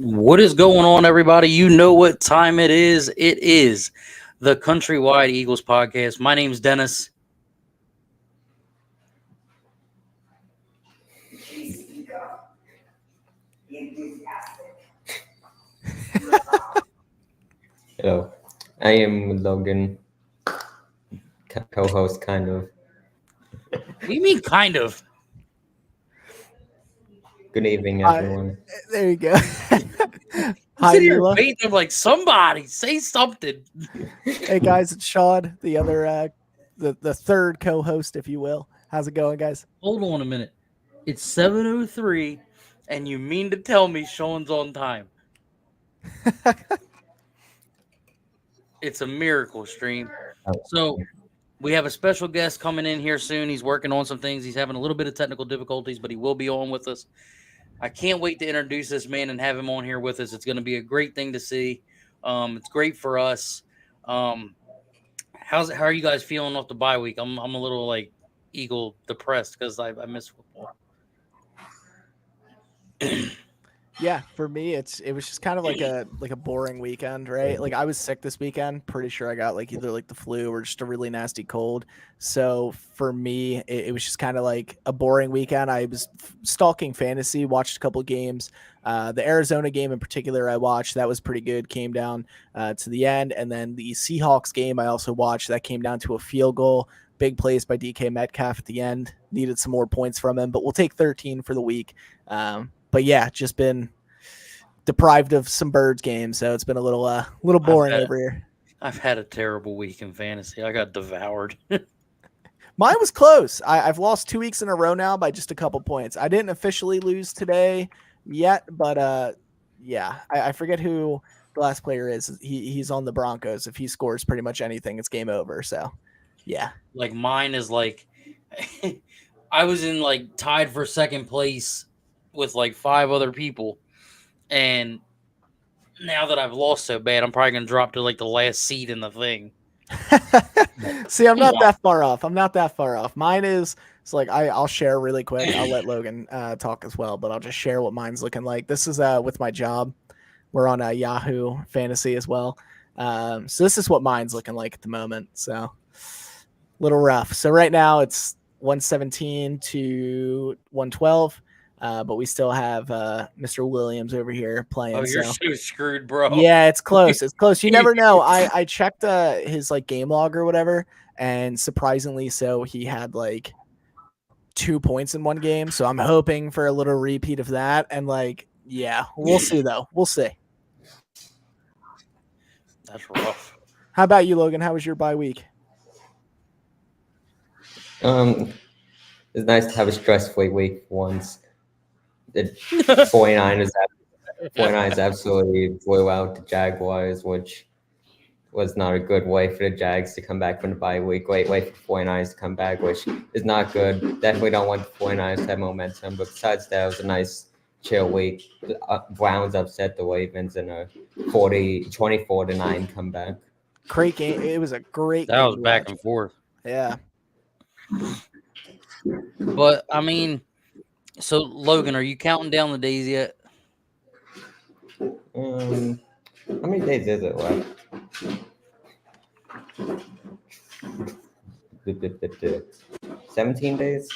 What is going on, everybody? You know what time it is. It is the Countrywide Eagles podcast. My name's Dennis. Hello, I am Logan, co-host, kind of. What do you mean, kind of? Good evening, everyone. There you go. Hi, sitting here waiting, like, somebody say something. Hey guys, it's Shawn, the other, the third co-host, if you will. How's it going, guys? Hold on a minute. It's 7:03, and you mean to tell me Shawn's on time? It's a miracle stream. So we have a special guest coming in here soon. He's working on some things. He's having a little bit of technical difficulties, but he will be on with us. I can't wait to introduce this man and have him on here with us. It's going to be a great thing to see. It's great for us. How are you guys feeling off the bye week? I'm a little like Eagle depressed because I miss football. Yeah, for me, it was just kind of like a boring weekend, right? Like I was sick this weekend. Pretty sure I got like either like the flu or just a really nasty cold. So for me, it was just kind of like a boring weekend. I was stalking fantasy, watched a couple of games. The Arizona game in particular, I watched. That was pretty good. Came down to the end, and then the Seahawks game I also watched. That came down to a field goal. Big plays by DK Metcalf at the end. Needed some more points from him, but we'll take 13 for the week. But yeah, just been deprived of some Birds games, so it's been a little boring over here. I've had a terrible week in fantasy. I got devoured. Mine was close. I've lost 2 weeks in a row now by just a couple points. I didn't officially lose today yet, but yeah, I forget who the last player is. He's on the Broncos. If he scores pretty much anything, it's game over. So yeah, like mine is like I was in like tied for second place with like 5 other people, and now that I've lost so bad, I'm probably gonna drop to like the last seed in the thing. See, I'm not that far off. Mine is it's like I'll share really quick. I'll let Logan talk as well, but I'll just share what mine's looking like. This is with my job. We're on Yahoo Fantasy as well. So this is what mine's looking like at the moment. So a little rough. So right now it's 117 to 112. But we still have Mr. Williams over here playing. Oh, you're so screwed, bro. Yeah, it's close. It's close. You never know. I checked his like game log or whatever, and surprisingly so, he had like 2 points in one game. So I'm hoping for a little repeat of that. And like, yeah, we'll see though. We'll see. That's rough. How about you, Logan? How was your bye week? It's nice to have a stress-free week once. The 49ers absolutely blew out the Jaguars, which was not a good way for the Jags to come back from the bye week. Great way for the 49ers to come back, which is not good. Definitely don't want the 49ers to have momentum. But besides that, it was a nice, chill week. The Browns upset the Ravens in a 24-9 comeback. Great game. It was a great game. That was back and forth. Yeah. But, I mean, So Logan, are you counting down the days yet? How many days is it left? 17 days?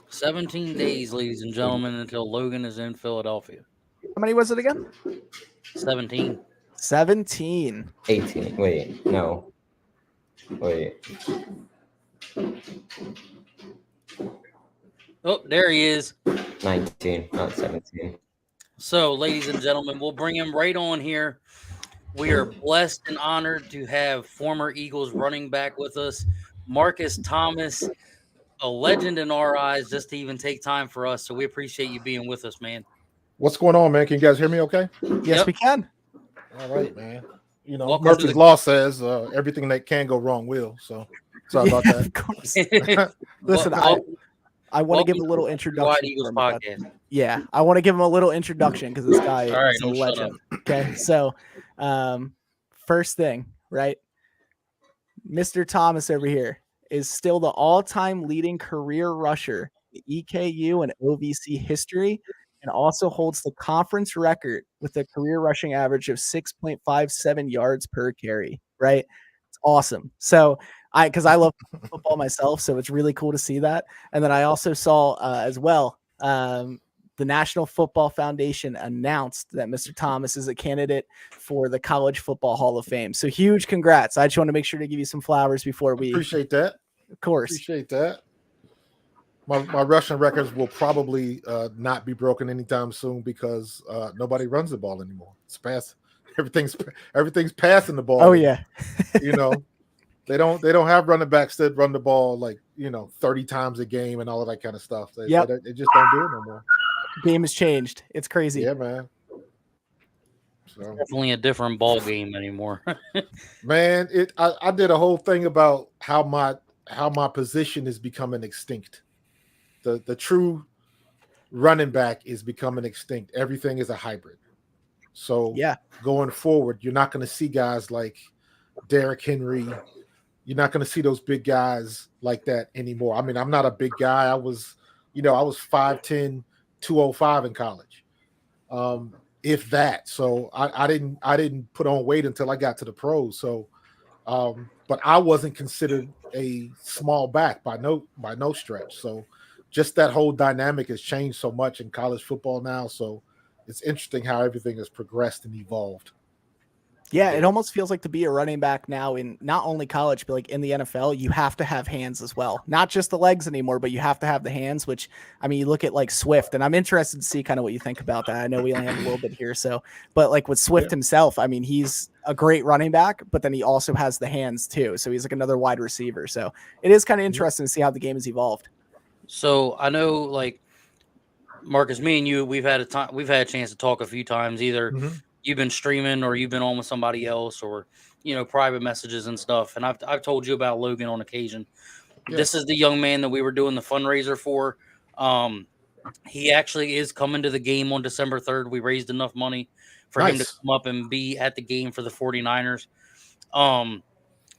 17 days, ladies and gentlemen, until Logan is in Philadelphia. How many was it again? 17. 17. 18. Wait, no. Wait. Oh, there he is. 19, not 17. So, ladies and gentlemen, we'll bring him right on here. We are blessed and honored to have former Eagles running back with us, Markus Thomas, a legend in our eyes, just to even take time for us. So we appreciate you being with us, man. What's going on, man? Can you guys hear me okay? Yes, we can. All right, man. You know, Welcome Murphy's Law says everything that can go wrong will. So sorry about that. Of course. Listen, I want to give a little introduction. Eagles podcast. Yeah, I want to give him a little introduction because this guy right, is a legend. Okay, so first thing, right? Mr. Thomas over here is still the all-time leading career rusher in EKU and OVC history, and also holds the conference record with a career rushing average of 6.57 yards per carry. Right? It's awesome. So because I love football myself, so it's really cool to see that. And then I also saw as well. The National Football Foundation announced that Mr. Thomas is a candidate for the College Football Hall of Fame. So huge congrats. I just want to make sure to give you some flowers before we appreciate that. Of course. Appreciate that. My Russian records will probably not be broken anytime soon because nobody runs the ball anymore. It's past everything's passing the ball. Oh yeah. You know, they don't have running backs that run the ball 30 times a game and all of that kind of stuff. They just don't do it no more. Game has changed. It's crazy. Yeah, man. So. Definitely a different ball game anymore. Man, I did a whole thing about how my position is becoming extinct. The true running back is becoming extinct. Everything is a hybrid. So going forward, you're not going to see guys like Derrick Henry. You're not going to see those big guys like that anymore. I mean, I'm not a big guy. I was 5'10", 205 in college. If that. So I didn't put on weight until I got to the pros. So but I wasn't considered a small back by no stretch. So just that whole dynamic has changed so much in college football now. So it's interesting how everything has progressed and evolved. Yeah, it almost feels like to be a running back now in not only college, but like in the NFL, you have to have hands as well. Not just the legs anymore, but you have to have the hands, which, I mean, you look at like Swift, and I'm interested to see kind of what you think about that. I know we only have a little bit here. So, but like with Swift himself, I mean, he's a great running back, but then he also has the hands too. So he's like another wide receiver. So it is kind of interesting to see how the game has evolved. So I know like Marcus, me and you, we've had a chance to talk a few times, either you've been streaming or you've been on with somebody else, or private messages and stuff. And I've told you about Logan on occasion. Yeah. This is the young man that we were doing the fundraiser for. He actually is coming to the game on December 3rd. We raised enough money for him to come up and be at the game for the 49ers.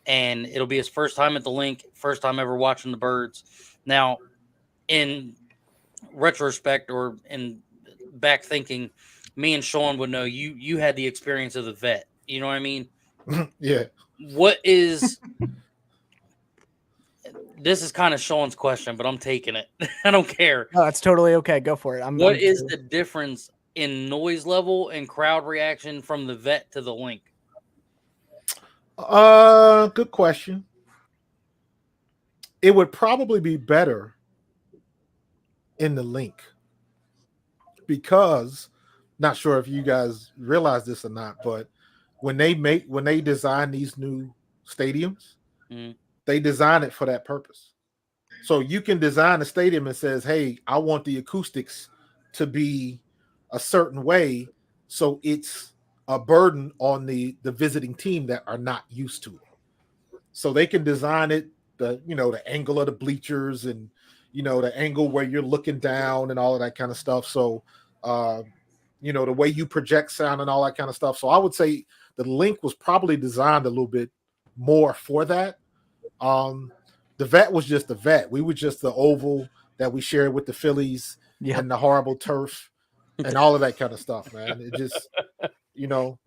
And it'll be his first time at the link, first time ever watching the Birds. Now, in retrospect or in back thinking, me and Shawn would know you had the experience of the vet. You know what I mean? Yeah. What is this is kind of Shawn's question, but I'm taking it. I don't care. No, that's totally okay. Go for it. What is the difference in noise level and crowd reaction from the vet to the link? Good question. It would probably be better in the link because, not sure if you guys realize this or not, but when they design these new stadiums, they design it for that purpose. So you can design a stadium and says, hey, I want the acoustics to be a certain way, so it's a burden on the visiting team that are not used to it. So they can design it, the angle of the bleachers and the angle where you're looking down and all of that kind of stuff. So the way you project sound and all that kind of stuff. So I would say the link was probably designed a little bit more for that. The vet was just the vet. We were just the oval that we shared with the Phillies Yep. and the horrible turf and all of that kind of stuff, man. It just, you know,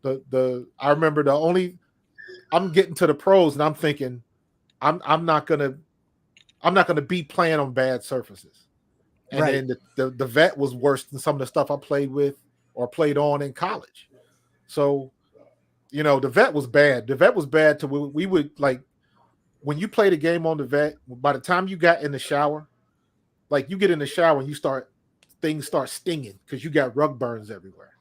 I remember I'm getting to the pros and I'm thinking I'm not gonna be playing on bad surfaces. And Right. then the vet was worse than some of the stuff I played with or played on in college. So, you know, the vet was bad. The vet was bad to we would like when you played a game on the vet, by the time you got in the shower, like you get in the shower and things start stinging because you got rug burns everywhere.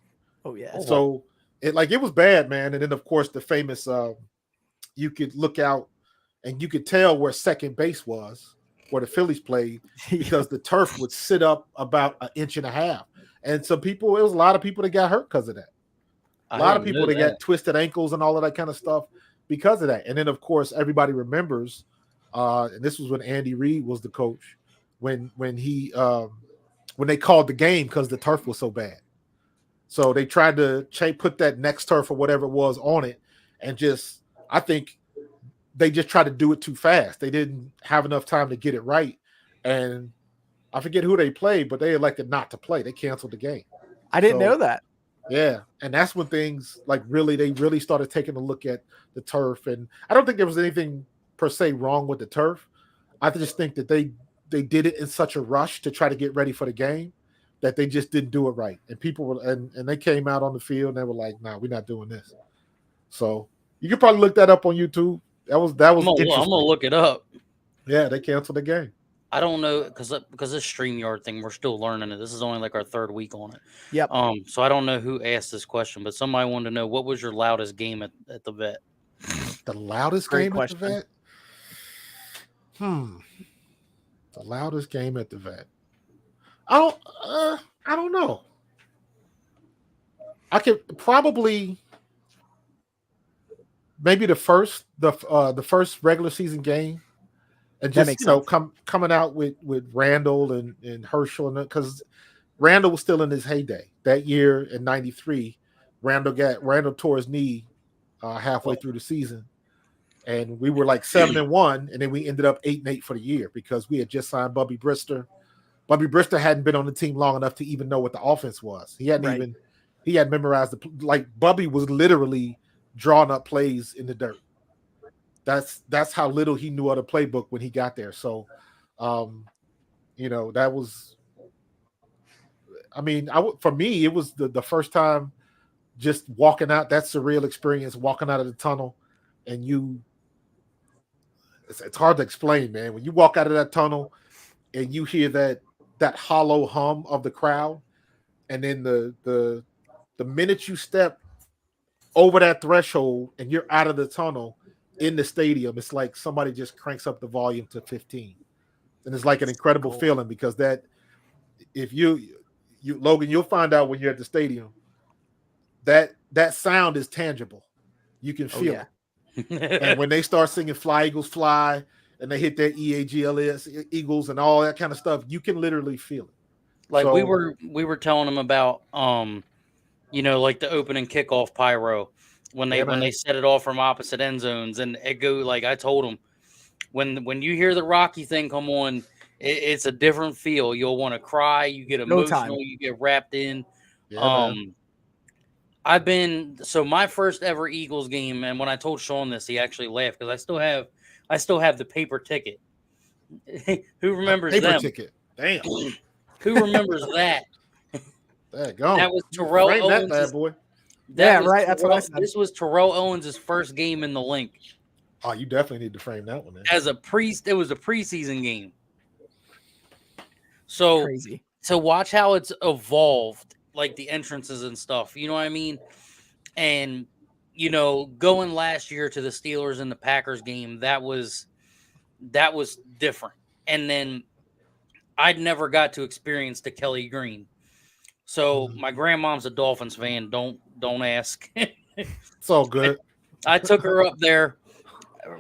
Oh yeah. So it was bad, man. And then of course the famous you could look out and you could tell where second base was, where the Phillies played, because the turf would sit up about an inch and a half. And it was a lot of people that got hurt because of that. A lot of people that got twisted ankles and all of that kind of stuff because of that. And then, of course, everybody remembers, and this was when Andy Reid was the coach, when they called the game because the turf was so bad. So they tried to put that next turf or whatever it was on it, and I think they just tried to do it too fast. They didn't have enough time to get it right. And I forget who they played, but they elected not to play. They canceled the game. I didn't know that. Yeah. And that's when things they really started taking a look at the turf. And I don't think there was anything per se wrong with the turf. I just think that they did it in such a rush to try to get ready for the game that they just didn't do it right. And people were, and they came out on the field and they were like, nah, we're not doing this. So you could probably look that up on YouTube. That was I'm gonna look it up. Yeah, they canceled the game. I don't know because this StreamYard thing, we're still learning it. This is only like our third week on it. Yep. So I don't know who asked this question, but somebody wanted to know what was your loudest game at the vet. The loudest Great game question. at the vet. The loudest game at the vet. I don't know. I could probably. Maybe the first regular season game, and just coming out with Randall and Herschel, and because Randall was still in his heyday that year in '93. Randall tore his knee halfway through the season, and we were like 7-1, and then we ended up 8-8 for the year because we had just signed Bubby Brister. Bubby Brister hadn't been on the team long enough to even know what the offense was. He hadn't he had memorized Bubby was literally drawing up plays in the dirt. That's how little he knew of the playbook when he got there. So, that was. I mean, for me, it was the first time just walking out. That surreal experience, walking out of the tunnel, and it's hard to explain, man. When you walk out of that tunnel and you hear that hollow hum of the crowd, and then the minute you step over that threshold and you're out of the tunnel in the stadium, it's like somebody just cranks up the volume to 15. And it's like an incredible feeling because that if you Logan, you'll find out when you're at the stadium that sound is tangible. You can feel it. And when they start singing Fly Eagles Fly and they hit that EAGLS Eagles and all that kind of stuff, you can literally feel it. Like we were telling them about like the opening kickoff pyro when they set it off from opposite end zones, and it go like I told them when you hear the Rocky thing come on, it's a different feel. You'll want to cry, you get emotional, you get wrapped in. My first ever Eagles game, and when I told Shawn this, he actually laughed because I still have the paper ticket. Who remembers paper ticket? Damn. Who remembers that? That was Terrell Owens. That bad boy. That's what I said. This was Terrell Owens' first game in the link. Oh, you definitely need to frame that one. Man. It was a preseason game. So crazy. So watch how it's evolved, like the entrances and stuff. You know what I mean? And going last year to the Steelers and the Packers game, that was different. And then I'd never got to experience the Kelly Green. So my grandmom's a Dolphins fan. Don't ask. It's all good. I took her up there.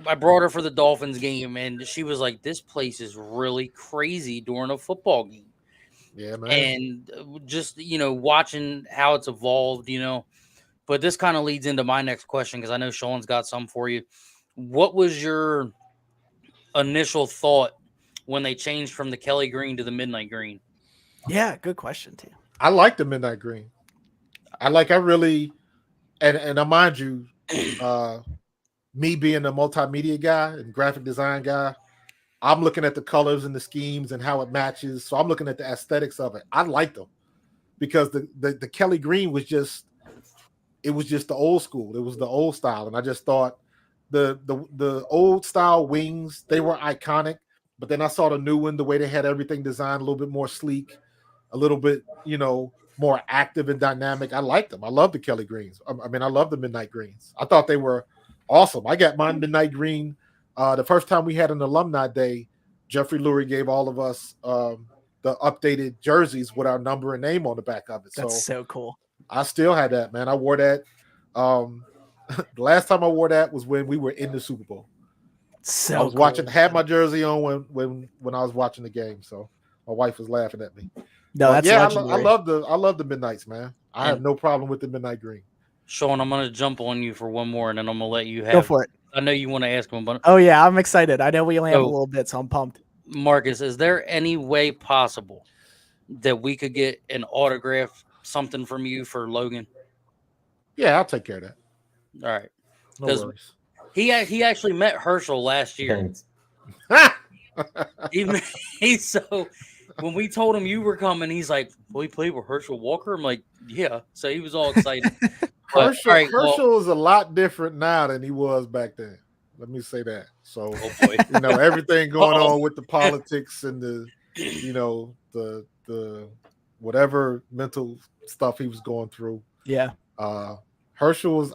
I brought her for the Dolphins game, and she was like, "This place is really crazy during a football game." Yeah, man. And just watching how it's evolved, But this kind of leads into my next question because I know Shawn's got some for you. What was your initial thought when they changed from the Kelly green to the midnight green? Yeah, good question too. I like the midnight green. I really, and mind you, me being a multimedia guy and graphic design guy, I'm looking at the colors and the schemes and how it matches. So I'm looking at the aesthetics of it. I like them because the Kelly green was just the old school. It was the old style, and I just thought the old style wings, they were iconic. But then I saw the new one, the way they had everything designed a little bit more sleek, a little bit, more active and dynamic. I liked them. I love the Kelly greens. I mean, I love the midnight greens. I thought they were awesome. I got my midnight green. The first time we had an alumni day, Jeffrey Lurie gave all of us the updated jerseys with our number and name on the back of it. That's so cool. I still had that, man. I wore that. The last time I wore that was when we were in the Super Bowl. So I was had my jersey on when I was watching the game. So my wife was laughing at me. No, that's legendary. I love the midnights, man. I have no problem with the midnight green. Shawn, I'm gonna jump on you for one more, and then I'm gonna let you have. Go for it. I know you want to ask him, but oh yeah, I'm excited. I know we only have a little bit, so I'm pumped. Marcus, is there any way possible that we could get an autograph, something from you for Logan? Yeah, I'll take care of that. All right. No worries. He actually met Herschel last year. So when we told him you were coming, he's like, "Will he play with Herschel Walker?" I'm like, "Yeah." So he was all excited. Herschel is a lot different now than he was back then. Let me say that. So everything going on with the politics and the whatever mental stuff he was going through. Yeah. Herschel was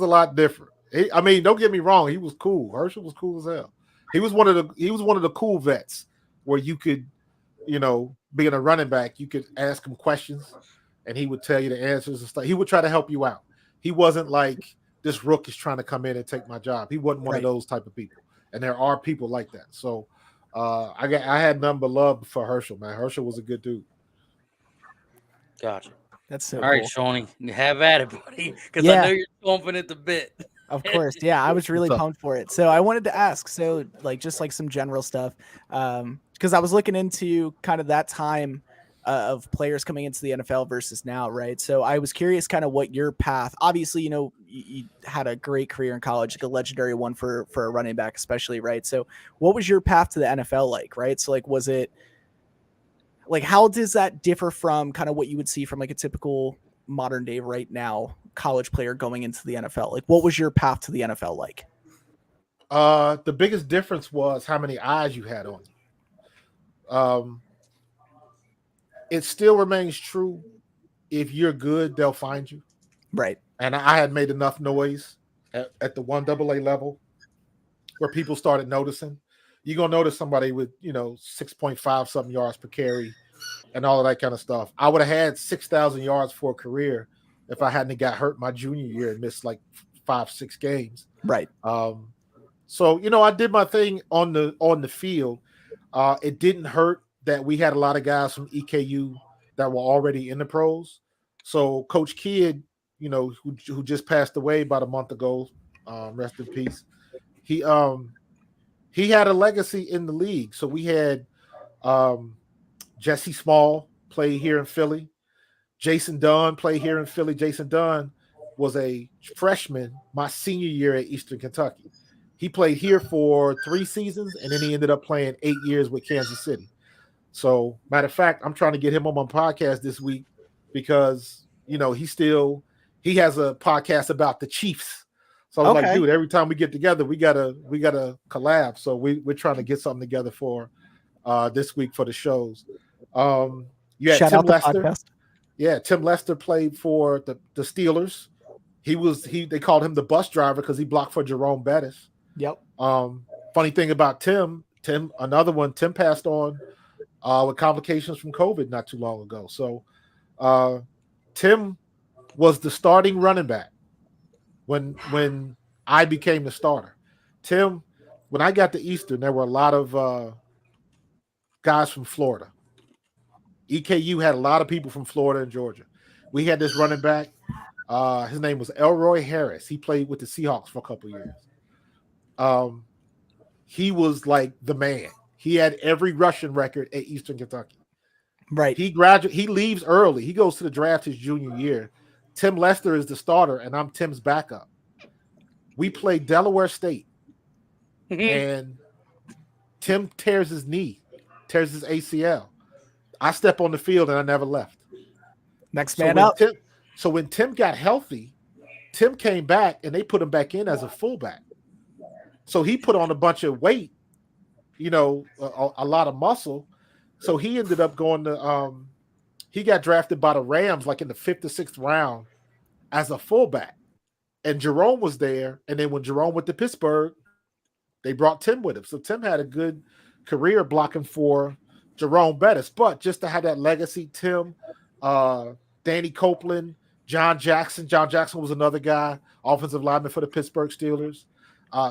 a lot different. Don't get me wrong, he was cool. Herschel was cool as hell. He was one of the cool vets where you could, being a running back, you could ask him questions and he would tell you the answers and stuff. He would try to help you out. He wasn't like this rook is trying to come in and take my job. He wasn't one of those type of people. And there are people like that. So I had nothing but love for Herschel, man. Herschel was a good dude. Gotcha. That's so all cool. right, Shawnee, have at it, buddy. Because I know you're chomping at the bit. Of course. Yeah, I was really pumped for it. So I wanted to ask, just some general stuff, because I was looking into kind of that time of players coming into the NFL versus now, right? So I was curious kind of what your path, obviously, you had a great career in college, like a legendary one for a running back, especially, right? So what was your path to the NFL like, right? So was it, how does that differ from kind of what you would see from a typical modern day right now college player going into the NFL? What was your path to the NFL like? The biggest difference was how many eyes you had on you. It still remains true. If you're good, they'll find you. Right. And I had made enough noise at the 1AA level where people started noticing. You're going to notice somebody with, 6.5 something yards per carry and all of that kind of stuff. I would have had 6,000 yards for a career if I hadn't got hurt my junior year and missed 5-6 games. Right. So, I did my thing on the field. It didn't hurt that we had a lot of guys from EKU that were already in the pros. So Coach Kidd, who just passed away about a month ago, rest in peace. He had a legacy in the league. So we had Jesse Small play here in Philly. Jason Dunn played here in Philly. Jason Dunn was a freshman my senior year at Eastern Kentucky. He played here for 3 seasons, and then he ended up playing 8 years with Kansas City. So, matter of fact, I'm trying to get him on my podcast this week because, he has a podcast about the Chiefs. So I was like, dude, every time we get together, we gotta collab. So we're trying to get something together for this week for the shows. You had Shout Tim out the Lester. podcast. Yeah, Tim Lester played for the Steelers. They called him the bus driver because he blocked for Jerome Bettis. Yep. Funny thing about Tim passed on with complications from COVID not too long ago. So Tim was the starting running back when I became the starter. Tim, when I got to Eastern, there were a lot of guys from Florida. EKU had a lot of people from Florida and Georgia. We had this running back. His name was Elroy Harris. He played with the Seahawks for a couple of years. He was like the man. He had every rushing record at Eastern Kentucky. Right. He leaves early. He goes to the draft his junior year. Tim Lester is the starter, and I'm Tim's backup. We play Delaware State, and Tim tears his knee, tears his ACL. I step on the field, and I never left. Next man up. So when Tim got healthy, Tim came back, and they put him back in as a fullback. So he put on a bunch of weight, a lot of muscle. So he ended up going to he got drafted by the Rams like in the 5th or 6th round as a fullback. And Jerome was there. And then when Jerome went to Pittsburgh, they brought Tim with him. So Tim had a good career blocking for Jerome Bettis. But just to have that legacy, Tim, Danny Copeland, John Jackson. John Jackson was another guy, offensive lineman for the Pittsburgh Steelers.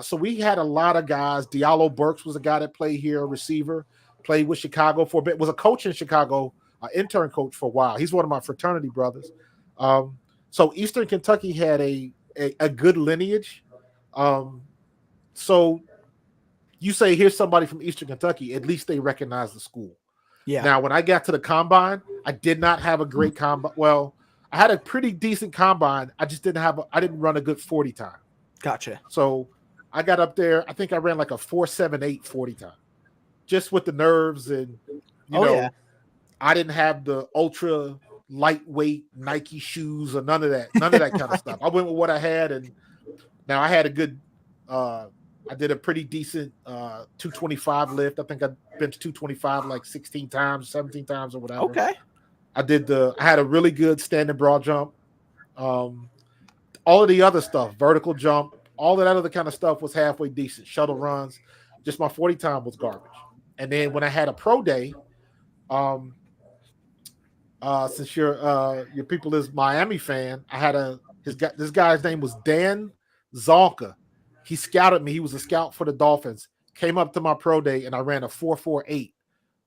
So we had a lot of guys. Diallo Burks was a guy that played here, a receiver, played with Chicago for a bit, was a coach in Chicago, intern coach for a while. He's one of my fraternity brothers. So Eastern Kentucky had a good lineage. So you say, here's somebody from Eastern Kentucky, at least they recognize the school. Yeah. Now, when I got to the combine, I did not have a great combine. Well, I had a pretty decent combine. I just I didn't run a good 40 time. Gotcha. So I got up there. I think I ran like a 4.78 40 time, just with the nerves and Yeah. I didn't have the ultra lightweight Nike shoes or none of that kind of stuff. I went with what I had, and now I had a good. I did a pretty decent 225 lift. I think I benched 225 like 16 times, 17 times, or whatever. Okay. I had a really good standing broad jump. All of the other stuff, vertical jump, all of that other kind of stuff was halfway decent. Shuttle runs, just my 40 time was garbage. And then when I had a pro day, since your people is Miami fan, I had this guy's name was Dan Zonka. He scouted me. He was a scout for the Dolphins. Came up to my pro day, and I ran a 4.48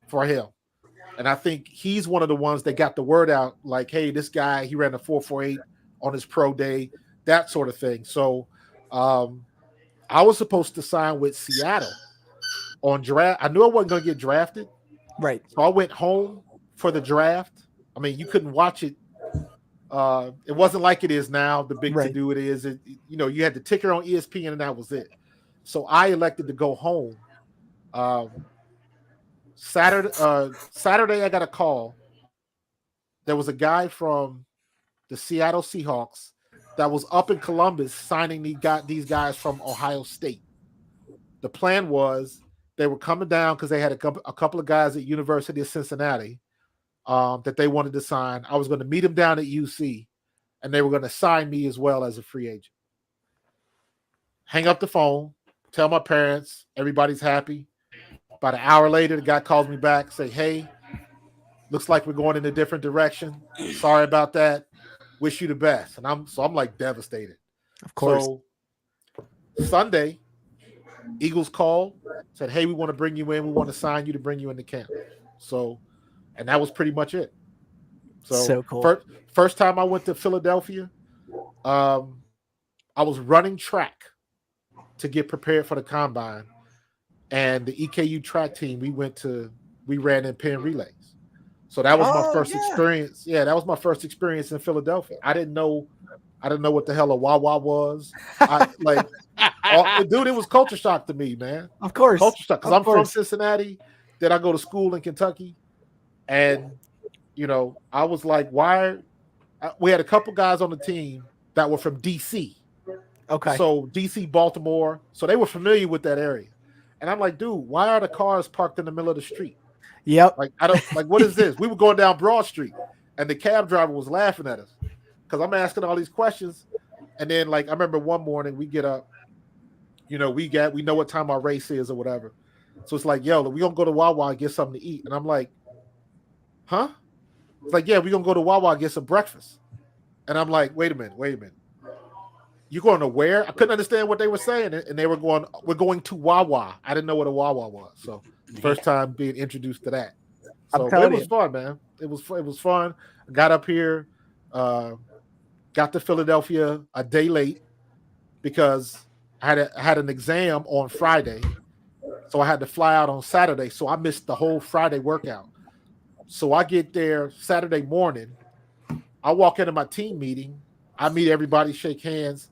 for him. And I think he's one of the ones that got the word out, like, hey, this guy, he ran a 4.48 on his pro day, that sort of thing. So I was supposed to sign with Seattle on draft. I knew I wasn't going to get drafted. Right. So I went home for the draft. I mean, you couldn't watch it. It wasn't like it is now, the big to-do it is. You had the ticker on ESPN, and that was it. So I elected to go home. Saturday, I got a call. There was a guy from the Seattle Seahawks that was up in Columbus signing these guys from Ohio State. The plan was they were coming down because they had a couple of guys at University of Cincinnati that they wanted to sign. I was going to meet them down at UC, and they were going to sign me as well as a free agent. Hang up the phone, tell my parents, everybody's happy. About an hour later, the guy calls me back, say, hey, looks like we're going in a different direction. Sorry about that. Wish you the best. And I'm like devastated. Of course. So Sunday, Eagles called, said, hey, we want to bring you in. We want to sign you to bring you into camp. So, and that was pretty much it. So cool. First time I went to Philadelphia, I was running track to get prepared for the combine. And the EKU track team, we ran in pen relays. So that was my first experience. Yeah, that was my first experience in Philadelphia. I didn't know what the hell a Wawa was. Dude, it was culture shock to me, man. Of course. Culture shock. Because I'm from Cincinnati. Then I go to school in Kentucky. And, I was like, we had a couple guys on the team that were from D.C. Okay. So D.C., Baltimore. So they were familiar with that area. And I'm like, dude, why are the cars parked in the middle of the street? Yep. What is this? We were going down Broad Street, and the cab driver was laughing at us because I'm asking all these questions. And then, I remember one morning we get up, we know what time our race is or whatever. So it's like, yo, we gonna go to Wawa and get something to eat. And I'm like, huh? It's like, yeah, we gonna go to Wawa and get some breakfast. And I'm like, wait a minute. You going to where? I couldn't understand what they were saying, and they were going, we're going to Wawa. I didn't know what a Wawa was. So first time being introduced to that. So it was fun, man. It was fun. I got up here, got to Philadelphia a day late because I had an exam on Friday. So I had to fly out on Saturday. So I missed the whole Friday workout. So I get there Saturday morning. I walk into my team meeting. I meet everybody, shake hands.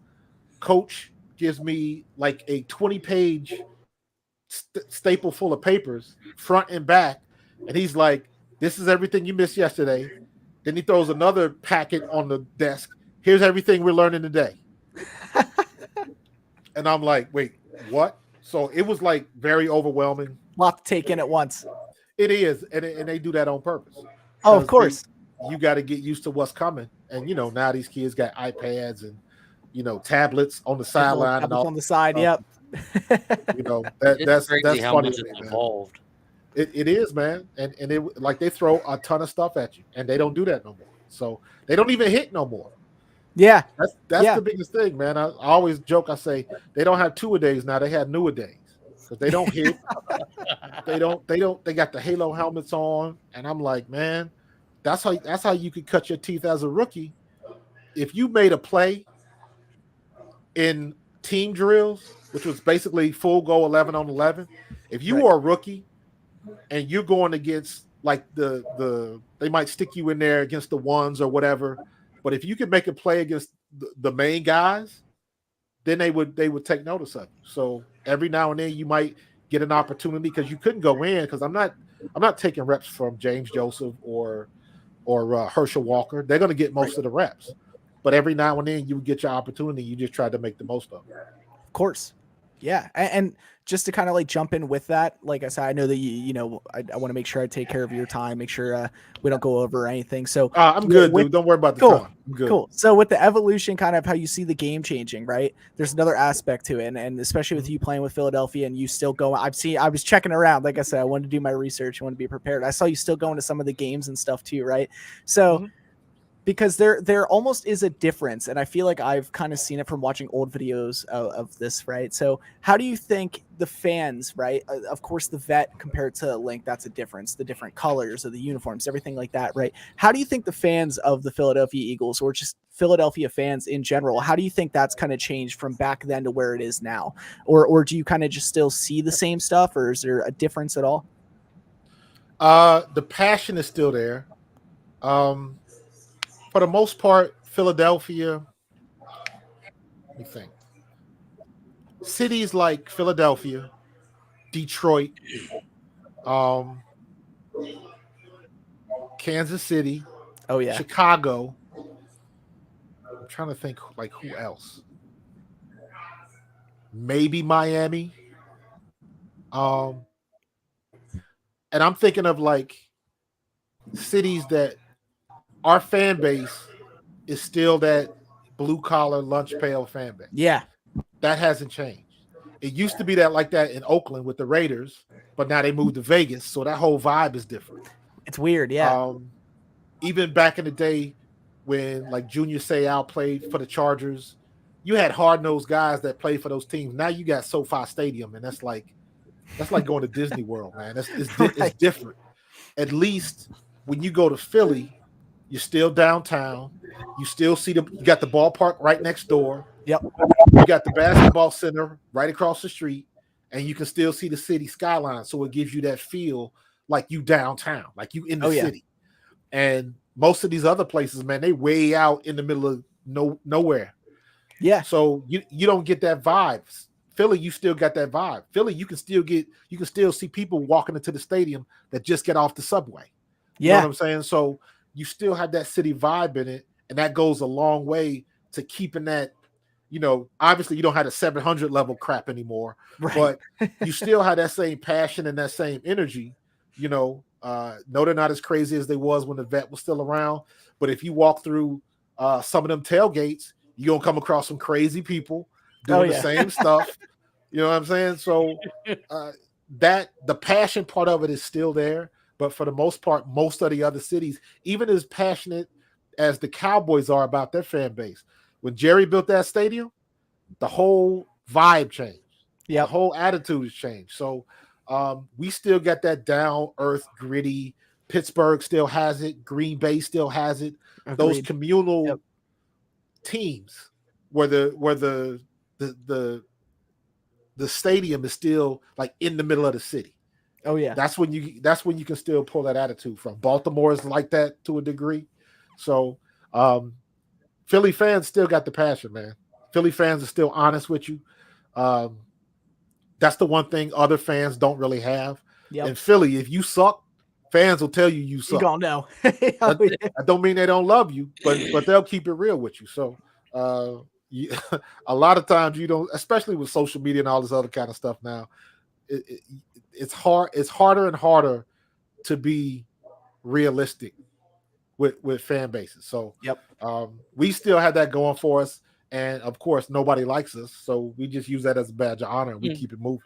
Coach gives me like a 20-page staple full of papers, front and back. And he's like, this is everything you missed yesterday. Then he throws another packet on the desk. Here's everything we're learning today. And I'm like, wait, what? So it was like very overwhelming. A lot to take in at once. It is. And they do that on purpose. Oh, of course. You got to get used to what's coming. And, now these kids got iPads and, tablets on the sideline. And all on the side, yep. That's crazy how funny much it's evolved. It is, man. And it like they throw a ton of stuff at you, and they don't do that no more. So they don't even hit no more. Yeah. That's the biggest thing, man. I always joke, I say they don't have two-a-days now, they have new-a-days. Because they don't hit. They got the Halo helmets on. And I'm like, man, that's how you could cut your teeth as a rookie. If you made a play in team drills, which was basically full go 11 on 11, if you were a rookie and you're going against like they might stick you in there against the ones or whatever, but if you could make a play against the main guys, then they would take notice of you. So every now and then you might get an opportunity because you couldn't go in, because I'm not taking reps from James Joseph or Herschel Walker. They're going to get most of the reps, but every now and then you get your opportunity. You just try to make the most of it. Of course. Yeah. And just to kind of like jump in with that, like I said, I know that I want to make sure I take care of your time, make sure we don't go over anything. So I'm good, dude. Don't worry about the time. I'm good. Cool. So with the evolution, kind of how you see the game changing, right? There's another aspect to it. And especially with you playing with Philadelphia and you still go, I was checking around. Like I said, I wanted to do my research. I wanted to be prepared. I saw you still going to some of the games and stuff too, right? So because there almost is a difference, and I feel like I've kind of seen it from watching old videos of this, right? So how do you think the fans, right? Of course, the vet compared to Link, that's a difference. The different colors of the uniforms, everything like that, right? How do you think the fans of the Philadelphia Eagles, or just Philadelphia fans in general, how do you think that's kind of changed from back then to where it is now? Or do you kind of just still see the same stuff, or is there a difference at all? The passion is still there. For the most part, Philadelphia, let me think. Cities like Philadelphia, Detroit, Kansas City, Chicago. I'm trying to think like who else. Maybe Miami. And I'm thinking of like cities that our fan base is still that blue collar lunch pail fan base. Yeah. That hasn't changed. It used to be that like that in Oakland with the Raiders, but now they moved to Vegas. So that whole vibe is different. It's weird. Yeah. Even back in the day when like Junior Seau played for the Chargers, you had hard-nosed guys that played for those teams. Now you got SoFi Stadium, and that's like going to Disney World, man. It's different. At least when you go to Philly, you're still downtown. You still see you got the ballpark right next door. Yep. You got the basketball center right across the street, and you can still see the city skyline. So it gives you that feel like you downtown, like you in the city. And most of these other places, man, they way out in the middle of nowhere. Yeah. So you don't get that vibe. Philly, you still got that vibe. Philly, you can still see people walking into the stadium that just get off the subway. You know what I'm saying? So you still have that city vibe in it, and that goes a long way to keeping that, obviously you don't have the 700 level crap anymore, but you still have that same passion and that same energy, no, they're not as crazy as they was when the vet was still around, but if you walk through some of them tailgates, you're going to come across some crazy people doing the same stuff. You know what I'm saying? So that the passion part of it is still there. But for the most part, most of the other cities, even as passionate as the Cowboys are about their fan base, when Jerry built that stadium, the whole vibe changed. Yeah, the whole attitude has changed. So we still got that down earth, gritty. Pittsburgh still has it. Green Bay still has it. Agreed. Those communal teams where the the stadium is still like in the middle of the city. Oh yeah. That's when you can still pull that attitude from. Baltimore is like that to a degree. So Philly fans still got the passion, man. Philly fans are still honest with you. That's the one thing other fans don't really have. Yep. In Philly, if you suck, fans will tell you suck. You gonna know. I don't mean they don't love you, but they'll keep it real with you. So a lot of times you don't, especially with social media and all this other kind of stuff now, it's harder and harder to be realistic with fan bases. So yep. We still have that going for us. And of course, nobody likes us. So we just use that as a badge of honor and we keep it moving.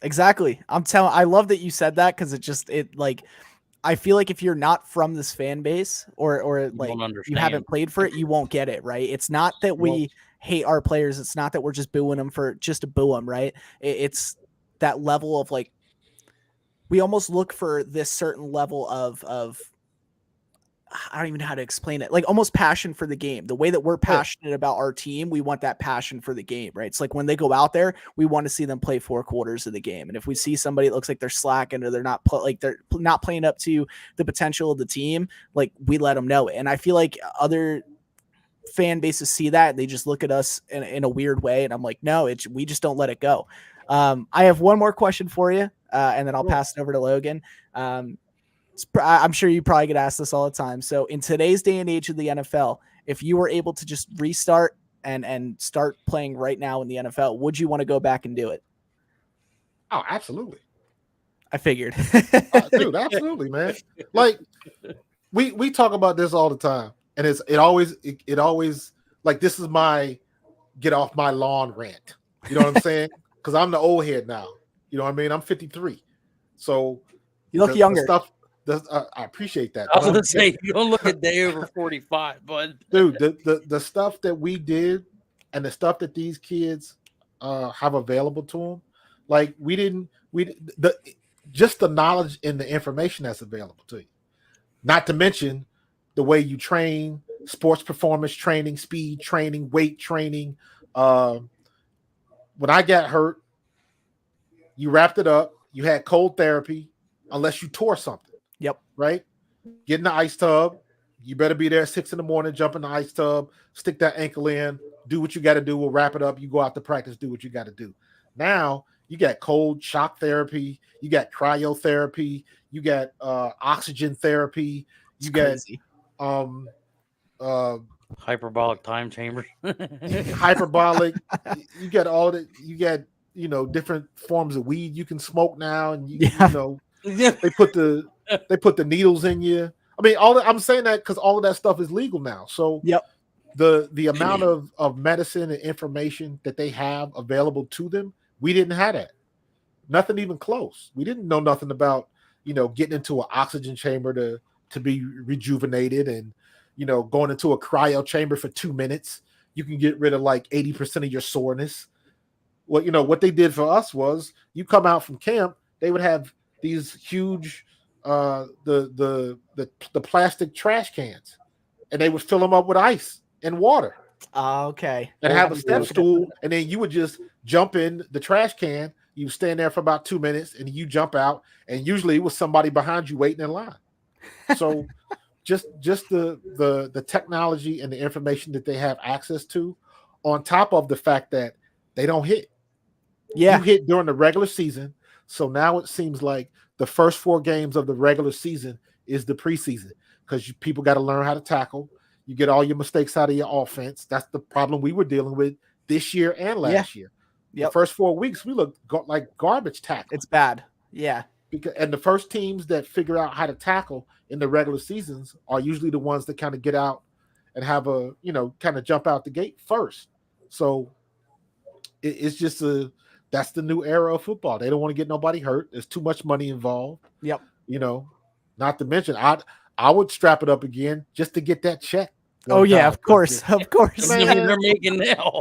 Exactly. I love that you said that, because I feel like if you're not from this fan base or like you haven't played for it, you won't get it, right? It's not that we hate our players. It's not that we're just booing them for just to boo them, right? It's that level of like, we almost look for this certain level of I don't even know how to explain it. Like almost passion for the game. The way that we're passionate about our team, we want that passion for the game, right? It's like when they go out there, we want to see them play 4 quarters of the game. And if we see somebody that looks like they're slacking or they're not playing up to the potential of the team, like we let them know it. And I feel like other fan bases see that and they just look at us in a weird way. And I'm like, no, we just don't let it go. I have one more question for you, and then I'll pass it over to Logan. I'm sure you probably get asked this all the time. So in today's day and age of the NFL, if you were able to just restart and start playing right now in the NFL, would you want to go back and do it? Oh, absolutely. I figured. Dude, absolutely, man. Like we talk about this all the time, and it always like, this is my get off my lawn rant. You know what I'm saying? Because I'm the old head now. You know what I mean? I'm 53. So you look younger. I appreciate that. I was going to say, you don't look a day over 45, but dude, the stuff that we did and the stuff that these kids have available to them, like just the knowledge and the information that's available to you. Not to mention the way you train, sports performance training, speed training, weight training. When I got hurt, you wrapped it up. You had cold therapy, unless you tore something. Yep. Right? Get in the ice tub. You better be there at 6 a.m, jump in the ice tub, stick that ankle in, do what you got to do. We'll wrap it up. You go out to practice, do what you got to do. Now you got cold shock therapy. You got cryotherapy. You got oxygen therapy. You got hyperbolic time chamber. Hyperbolic. You got all that. You got, different forms of weed you can smoke now. And they put the needles in you. I mean, I'm saying that because all of that stuff is legal now. So the amount of medicine and information that they have available to them, we didn't have that. Nothing even close. We didn't know nothing about, getting into an oxygen chamber to be rejuvenated and, going into a cryo chamber for 2 minutes. You can get rid of like 80% of your soreness. Well, what they did for us was, you come out from camp, they would have these huge the plastic trash cans, and they would fill them up with ice and water. Okay. And have a step stool, and then you would just jump in the trash can. You stand there for about 2 minutes, and you jump out, and usually it was somebody behind you waiting in line. So just the technology and the information that they have access to, on top of the fact that they don't hit. Yeah. You hit during the regular season. So now it seems like the first 4 games of the regular season is the preseason, because people got to learn how to tackle. You get all your mistakes out of your offense. That's the problem we were dealing with this year and last year. Yep. The first 4 weeks, we looked like garbage tackle. It's bad. Yeah. And the first teams that figure out how to tackle in the regular seasons are usually the ones that kind of get out and have kind of jump out the gate first. So it's just that's the new era of football. They don't want to get nobody hurt. There's too much money involved. Yep. Not to mention, I would strap it up again just to get that check. Oh yeah, of course. Of course. Man, they're making now.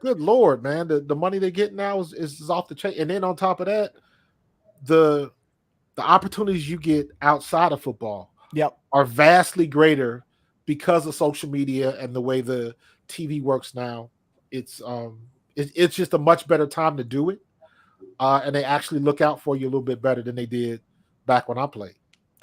Good Lord, man. The money they get now is off the chain. And then on top of that, the opportunities you get outside of football are vastly greater because of social media and the way the TV works now. It's just a much better time to do it. and they actually look out for you a little bit better than they did back when I played.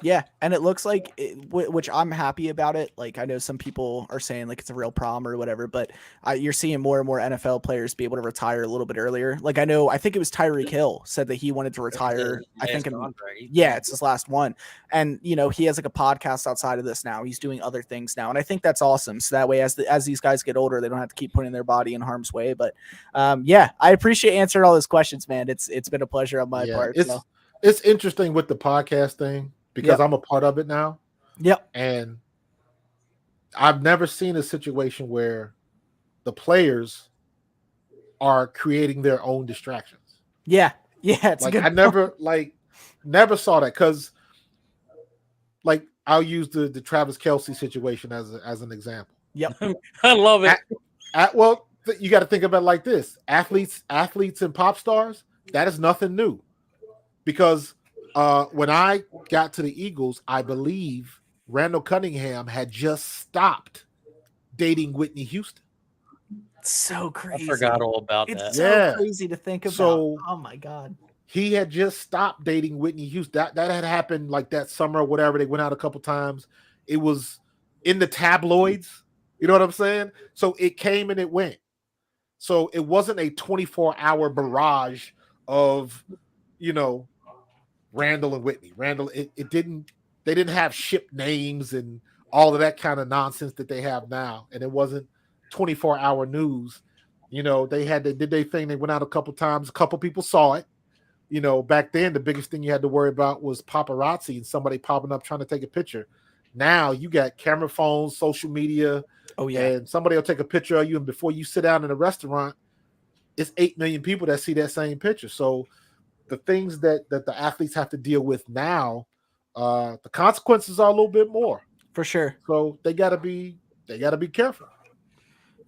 Yeah, and it looks like, which I'm happy about it. Like I know some people are saying like it's a real problem or whatever, but you're seeing more and more NFL players be able to retire a little bit earlier. Like I think it was Tyreek Hill said that he wanted to retire. I think it's his last one, and he has like a podcast outside of this now. He's doing other things now, and I think that's awesome. So that way, as these guys get older, they don't have to keep putting their body in harm's way. But yeah, I appreciate answering all those questions, man. It's been a pleasure on my part. It's interesting with the podcast thing. Because I'm a part of it now. Yep. And I've never seen a situation where the players are creating their own distractions. Yeah. Yeah. It's like good I never saw that, because like I'll use the Travis Kelce situation as an example. Yep. I love it. Well, you got to think about it like this. Athletes and pop stars, that is nothing new. Because when I got to the Eagles, I believe Randall Cunningham had just stopped dating Whitney Houston. It's so crazy. I forgot all about that. It's so crazy to think about. So, oh my God. He had just stopped dating Whitney Houston. That had happened like that summer or whatever. They went out a couple times. It was in the tabloids. You know what I'm saying? So it came and it went. So it wasn't a 24-hour barrage of, Randall and Whitney. Randall, they didn't have ship names and all of that kind of nonsense that they have now. And it wasn't 24-hour news. They did their thing. They went out a couple times. A couple people saw it. Back then, the biggest thing you had to worry about was paparazzi and somebody popping up trying to take a picture. Now you got camera phones, social media. Oh, yeah. And somebody will take a picture of you. And before you sit down in a restaurant, it's 8 million people that see that same picture. So the things that the athletes have to deal with now, the consequences are a little bit more. For sure. So they gotta be careful.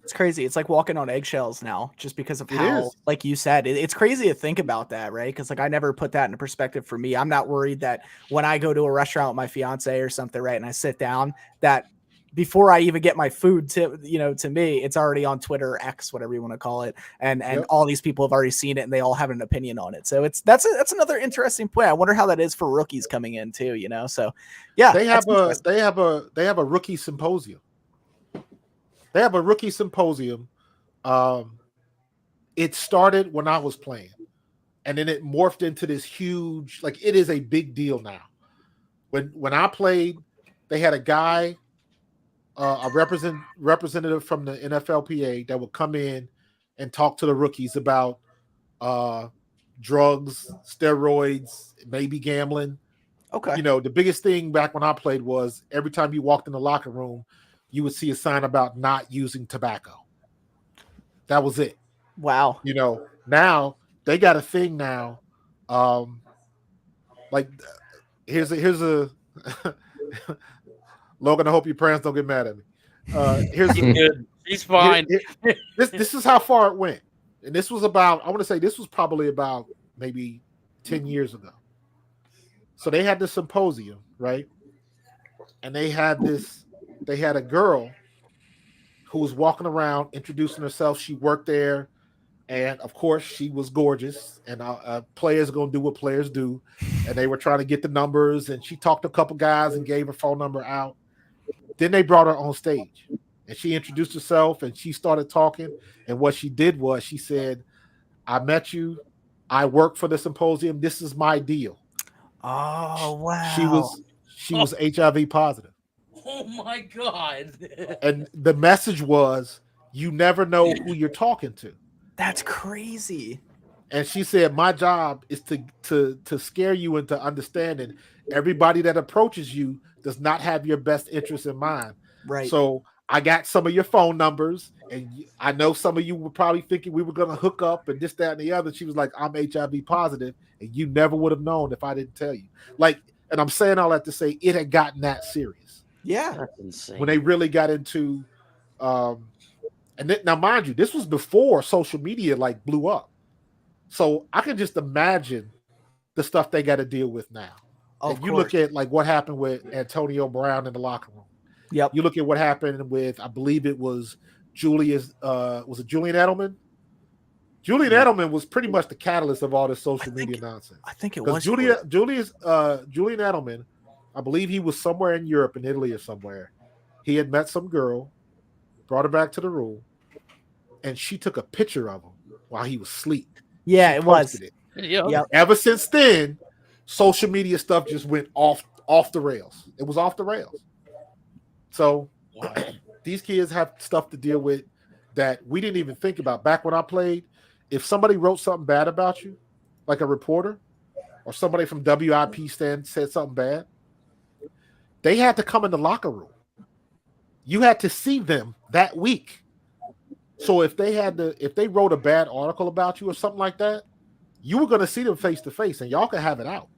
It's crazy. It's like walking on eggshells now, just because of how, like you said, it's crazy to think about that, right? Because like I never put that into perspective for me. I'm not worried that when I go to a restaurant with my fiance or something, right, and I sit down, that before I even get my food to me, it's already on Twitter, X, whatever you want to call it. And all these people have already seen it and they all have an opinion on it. So that's another interesting point. I wonder how that is for rookies coming in too, So yeah, they have a rookie symposium. They have a rookie symposium. It started when I was playing, and then it morphed into this huge, like it is a big deal now. When I played, they had a guy, a representative from the NFLPA that would come in and talk to the rookies about drugs, steroids, maybe gambling. Okay. The biggest thing back when I played was every time you walked in the locker room, you would see a sign about not using tobacco. That was it. Wow. Now they got a thing now. Like here's a Logan, I hope your parents don't get mad at me. Here's good. He's fine. This is how far it went. And this was about, I want to say this was probably about maybe 10 years ago. So they had this symposium, right? And they had a girl who was walking around introducing herself. She worked there. And of course, she was gorgeous. And players are going to do what players do. And they were trying to get the numbers. And she talked to a couple guys and gave her phone number out. Then they brought her on stage. And she introduced herself and she started talking. And what she did was she said, I met you. I work for the symposium. This is my deal. Oh, wow. She was HIV positive. Oh, my God. And the message was, you never know who you're talking to. That's crazy. And she said, my job is to scare you into understanding everybody that approaches you does not have your best interest in mind. Right. So I got some of your phone numbers, and I know some of you were probably thinking we were going to hook up and this, that, and the other. She was like, I'm HIV positive, and you never would have known if I didn't tell you. Like, and I'm saying all that to say it had gotten that serious. Yeah. That's insane. When they really got into, now mind you, this was before social media like blew up. So I can just imagine the stuff they got to deal with now. If you look at like what happened with Antonio Brown in the locker room. Yep. You look at what happened with, I believe it was Julian Edelman Julian Edelman was pretty much the catalyst of all this social media nonsense. I think it Because was Julian Edelman, I believe he was somewhere in Europe, in Italy or somewhere. He had met some girl, brought her back to the room, and she took a picture of him while he was asleep. Yeah, she it was. it. Yeah. Yep. Ever since then, social media stuff just went off the rails. It was off the rails. So these kids have stuff to deal with that we didn't even think about. Back when I played, if somebody wrote something bad about you, like a reporter or somebody from WIP stand said something bad, they had to come in the locker room. You had to see them that week. So if they wrote a bad article about you or something like that, you were going to see them face to face, and y'all could have it out.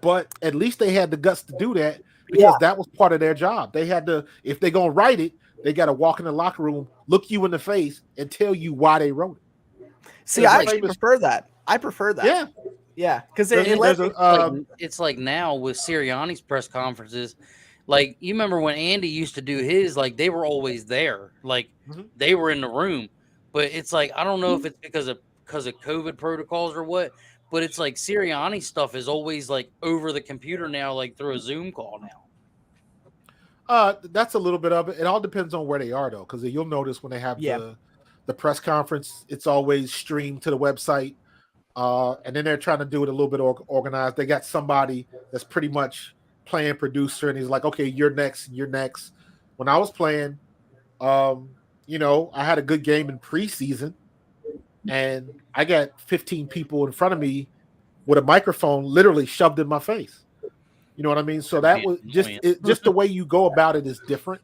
But at least they had the guts to do that because that was part of their job. They had to, if they're going to write it, they got to walk in the locker room, look you in the face, and tell you why they wrote it. See, I actually prefer that. I prefer that. Yeah. Yeah. Because it's like now with Sirianni's press conferences, like you remember when Andy used to do his, like they were always there. Like they were in the room. But it's like, I don't know if it's because of COVID protocols or what, but it's like Sirianni stuff is always like over the computer now, like through a Zoom call now. That's a little bit of it. It all depends on where they are, though, because you'll notice when they have the press conference, it's always streamed to the website, and then they're trying to do it a little bit organized. They got somebody that's pretty much playing producer, and he's like, "Okay, you're next. You're next." When I was playing, I had a good game in preseason, and I got 15 people in front of me with a microphone literally shoved in my face. You know what I mean? So that was just the way you go about it is different.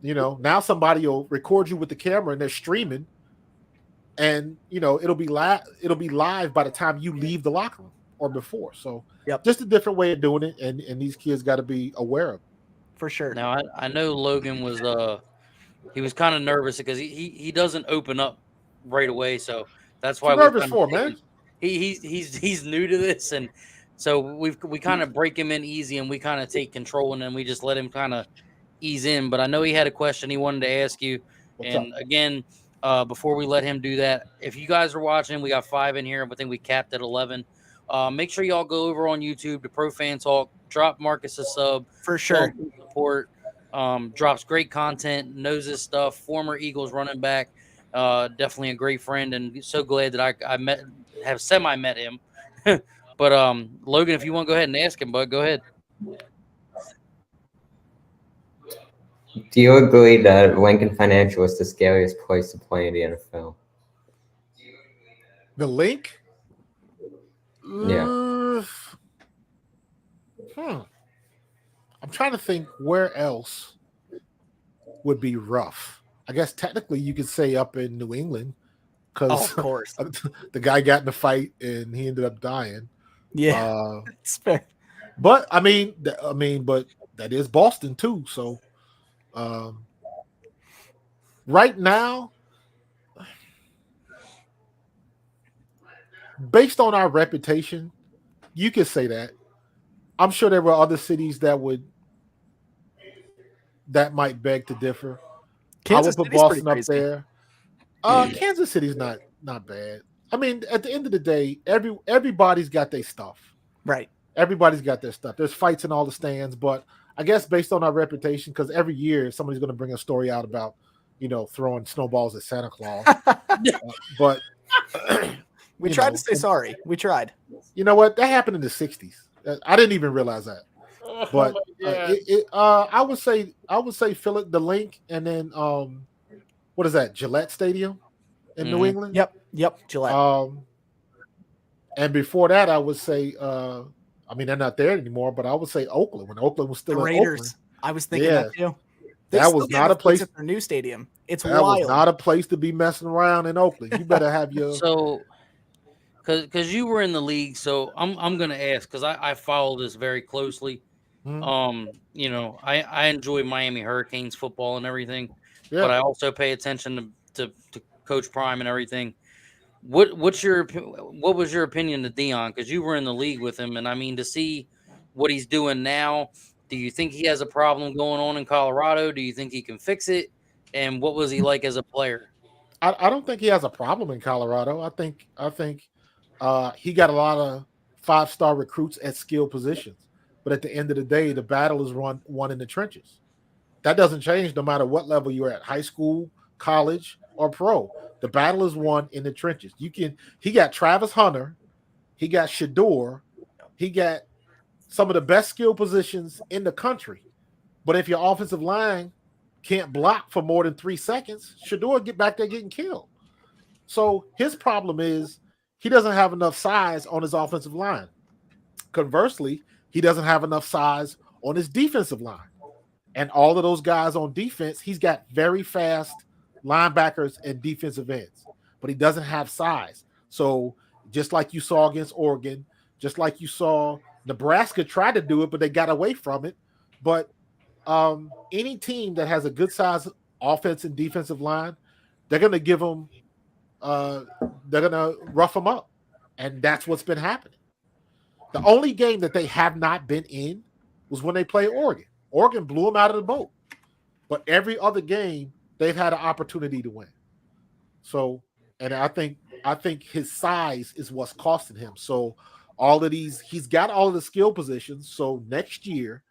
Now somebody will record you with the camera and they're streaming, and it'll be live by the time you leave the locker room or before. So just a different way of doing it, and these kids got to be aware of it. For sure. Now I know Logan was he was kind of nervous because he doesn't open up right away, so that's why nervous for, man. He's new to this, and so we kind of break him in easy, and we kind of take control, and then we just let him kind of ease in. But I know he had a question he wanted to ask you. What's and up? Again, before we let him do that, if you guys are watching, we got 5 in here. I think we capped at 11. Make sure y'all go over on YouTube to Pro Fan Talk. Drop Marcus a sub. For sure. Support. Drops great content. Knows his stuff. Former Eagles running back. Definitely a great friend, and so glad that I have semi-met him. But Logan, if you want to go ahead and ask him, bud, go ahead. Do you agree that Lincoln Financial is the scariest place to play in the NFL? The link? Yeah. I'm trying to think where else would be rough. I guess technically you could say up in New England because of course the guy got in a fight and he ended up dying. Yeah, it's fair. But I mean, but that is Boston too. So right now, based on our reputation, you could say that. I'm sure there were other cities that might beg to differ. Kansas I would put City's Boston up there. Kansas City's not bad. I mean, at the end of the day, everybody's got their stuff. Right. Everybody's got their stuff. There's fights in all the stands, but I guess based on our reputation, because every year somebody's going to bring a story out about, throwing snowballs at Santa Claus. But we tried to say sorry. We tried. You know what? That happened in the 60s. I didn't even realize that. But I would say Philip the Link, and then what is that? Gillette Stadium in New England. Yep, Gillette. And before that, I would say they're not there anymore, but I would say Oakland, when Oakland was still the in Raiders. Oakland. I was thinking that too. That was not a place at their new stadium. It's that wild. was not a place to be messing around in Oakland. You better have your So because you were in the league, so I'm gonna ask because I follow this very closely. I enjoy Miami Hurricanes football and everything, but I also pay attention to Coach Prime and everything. What was your opinion of Dion? Because you were in the league with him, and I mean to see what he's doing now. Do you think he has a problem going on in Colorado? Do you think he can fix it? And what was he like as a player? I don't think he has a problem in Colorado. I think he got a lot of 5-star recruits at skill positions. But at the end of the day, the battle is won in the trenches. That doesn't change no matter what level you're at, high school, college, or pro. The battle is won in the trenches. He got Travis Hunter, he got Shador, he got some of the best skill positions in the country. But if your offensive line can't block for more than 3 seconds, Shador get back there getting killed. So his problem is he doesn't have enough size on his offensive line. Conversely, he doesn't have enough size on his defensive line. And all of those guys on defense, he's got very fast linebackers and defensive ends, but he doesn't have size. So just like you saw against Oregon, just like you saw Nebraska try to do it, but they got away from it. But any team that has a good size offense and defensive line, they're going to give them, they're going to rough them up. And that's what's been happening. The only game that they have not been in was when they played Oregon. Oregon blew them out of the boat. But every other game, they've had an opportunity to win. So, and I think his size is what's costing him. So all of these, he's got all of the skill positions. So next year,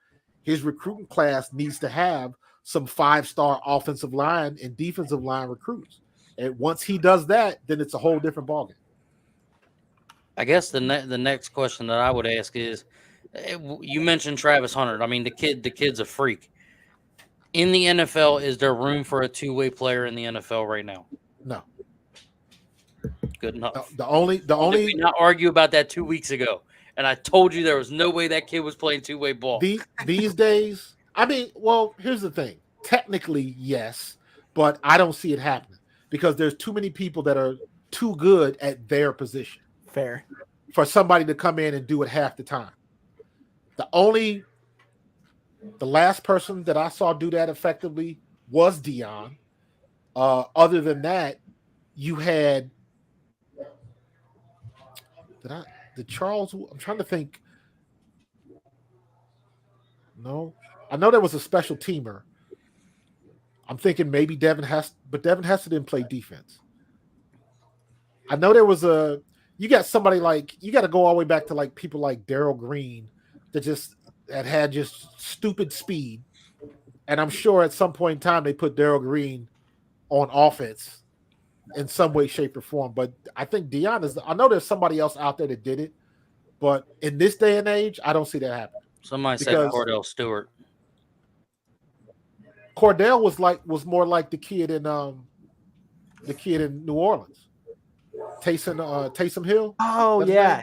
his recruiting class needs to have some 5-star offensive line and defensive line recruits. And once he does that, then it's a whole different ballgame. I guess the next question that I would ask is, you mentioned Travis Hunter. I mean, the kid's a freak. In the NFL, is there room for a two-way player in the NFL right now? No. Good enough. The only Did we not argue about that 2 weeks ago? And I told you there was no way that kid was playing two-way ball. These days, I mean, well, here's the thing. Technically, yes, but I don't see it happening because there's too many people that are too good at their position. Fair. For somebody to come in and do it half the time. The last person that I saw do that effectively was Dion. Other than that, you had the Charles. I'm trying to think. No, I know there was a special teamer. I'm thinking maybe Devin Hester, but Devin Hester didn't play defense. I know there was you got somebody like, you got to go all the way back to like people like Darryl Green that had just stupid speed. And I'm sure at some point in time they put Darryl Green on offense in some way, shape, or form. But I think Dion I know there's somebody else out there that did it, but in this day and age, I don't see that happening. Somebody said Cordell Stewart. Cordell was more like the kid in New Orleans. Taysom Hill. Oh, yeah.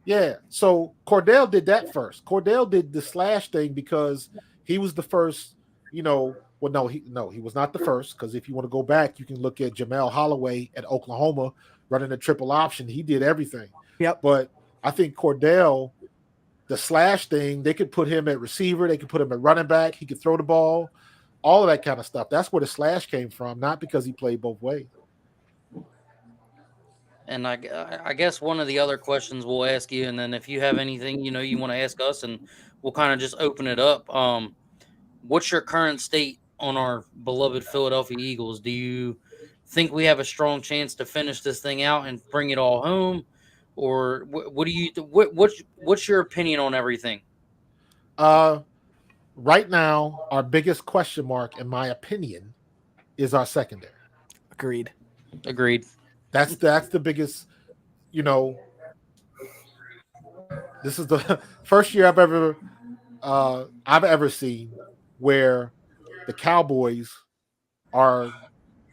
Yeah. So Cordell did that first. Cordell did the slash thing because he was the first, he was not the first, because if you want to go back, you can look at Jamel Holloway at Oklahoma running a triple option. He did everything. Yep. But I think Cordell, the slash thing, they could put him at receiver, they could put him at running back, he could throw the ball, all of that kind of stuff. That's where the slash came from, not because he played both ways. And I guess one of the other questions we'll ask you, and then if you have anything, you want to ask us, and we'll kind of just open it up. What's your current state on our beloved Philadelphia Eagles? Do you think we have a strong chance to finish this thing out and bring it all home? Or what's your opinion on everything? Right now, our biggest question mark, in my opinion, is our secondary. Agreed. That's the biggest, this is the first year I've ever seen where the Cowboys are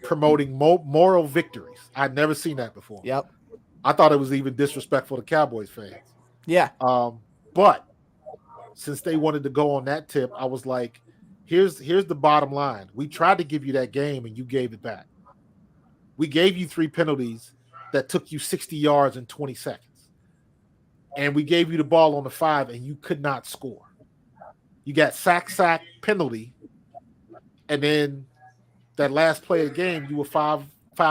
promoting moral victories. I'd never seen that before. Yep. I thought it was even disrespectful to Cowboys fans. Yeah. But since they wanted to go on that tip, I was like, here's the bottom line. We tried to give you that game and you gave it back. We gave you 3 penalties that took you 60 yards in 20 seconds. And we gave you the ball on the 5 and you could not score. You got sack, penalty. And then that last play of the game, you were 5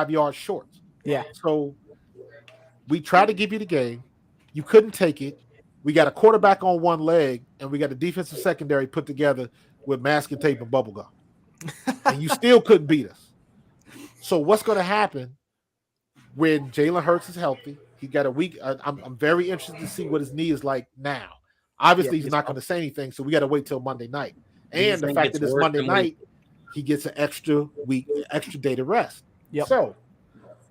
yards short. Yeah. So we tried to give you the game. You couldn't take it. We got a quarterback on one leg and we got a defensive secondary put together with masking tape and bubble gum. And you still couldn't beat us. So what's going to happen when Jalen Hurts is healthy? He got a week. I'm very interested to see what his knee is like now. Obviously, he's not going to say anything, so we got to wait till Monday night. And the fact that it's Monday night, he gets an extra day to rest. Yep. So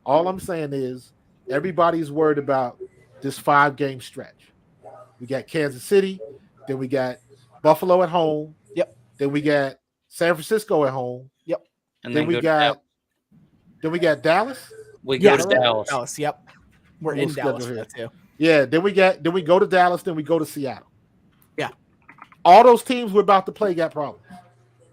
all I'm saying is everybody's worried about this 5-game stretch. We got Kansas City, then we got Buffalo at home. Yep. Then we got San Francisco at home. Yep. And then we got Dallas. We go to Dallas. Dallas. Yep. We're in Dallas for that too. Yeah. Then we go to Dallas. Then we go to Seattle. Yeah. All those teams we're about to play got problems.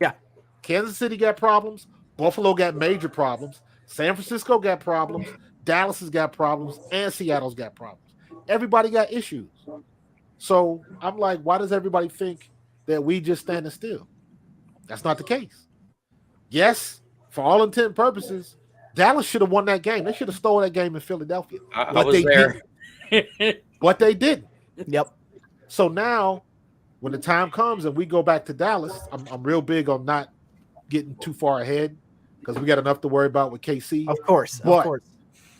Yeah. Kansas City got problems. Buffalo got major problems. San Francisco got problems. Dallas has got problems, and Seattle's got problems. Everybody got issues. So I'm like, why does everybody think that we just standing still? That's not the case. Yes, for all intent and purposes, Dallas should have won that game. They should have stolen that game in Philadelphia. I was there. But they didn't. Yep. So now, when the time comes and we go back to Dallas, I'm real big on not getting too far ahead because we got enough to worry about with KC. Of course.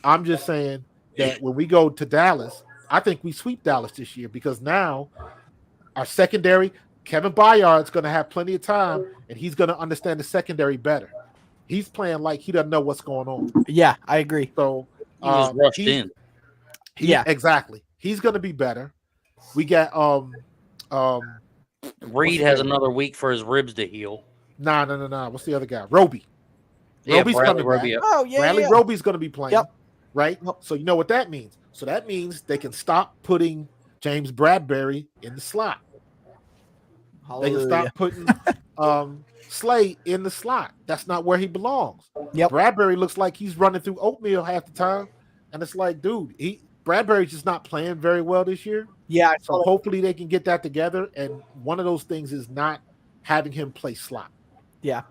I'm just saying that when we go to Dallas, I think we sweep Dallas this year because now our secondary, Kevin Byard's going to have plenty of time and he's going to understand the secondary better. He's playing like he doesn't know what's going on. Yeah, I agree. So he just rushed in. Yeah, exactly. He's going to be better. We got Reed has another week for his ribs to heal. No. What's the other guy? Roby. Roby's coming back. Oh, yeah. Bradley Roby's going to be playing. Yep. Right? So you know what that means. So that means they can stop putting James Bradbury in the slot. Hallelujah. They can stop putting Slay in the slot. That's not where he belongs. Yep. Bradbury looks like he's running through oatmeal half the time. And it's like, dude, Bradbury's just not playing very well this year. Yeah. So hopefully they can get that together. And one of those things is not having him play slot. Yeah.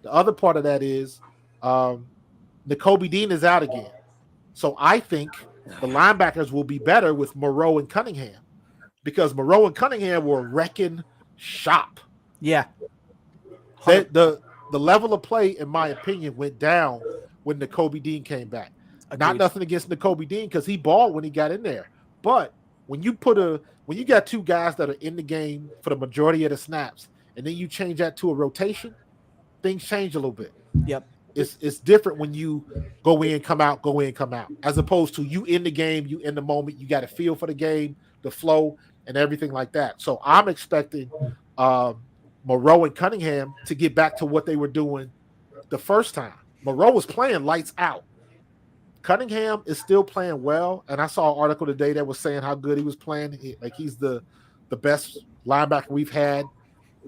The other part of that is Nakobe Dean is out again. So I think the linebackers will be better with Moreau and Cunningham because Moreau and Cunningham were wrecking shop. Yeah. The level of play, in my opinion, went down when Nakobe Dean came back. Agreed. Not nothing against Nakobe Dean because he balled when he got in there. But when you got two guys that are in the game for the majority of the snaps, and then you change that to a rotation, things change a little bit. Yep. It's different when you go in, come out, as opposed to you in the game, you in the moment, you got a feel for the game, the flow, and everything like that. So I'm expecting Moreau and Cunningham to get back to what they were doing the first time. Moreau was playing lights out. Cunningham is still playing well, and I saw an article today that was saying how good he was playing. Like he's the best linebacker we've had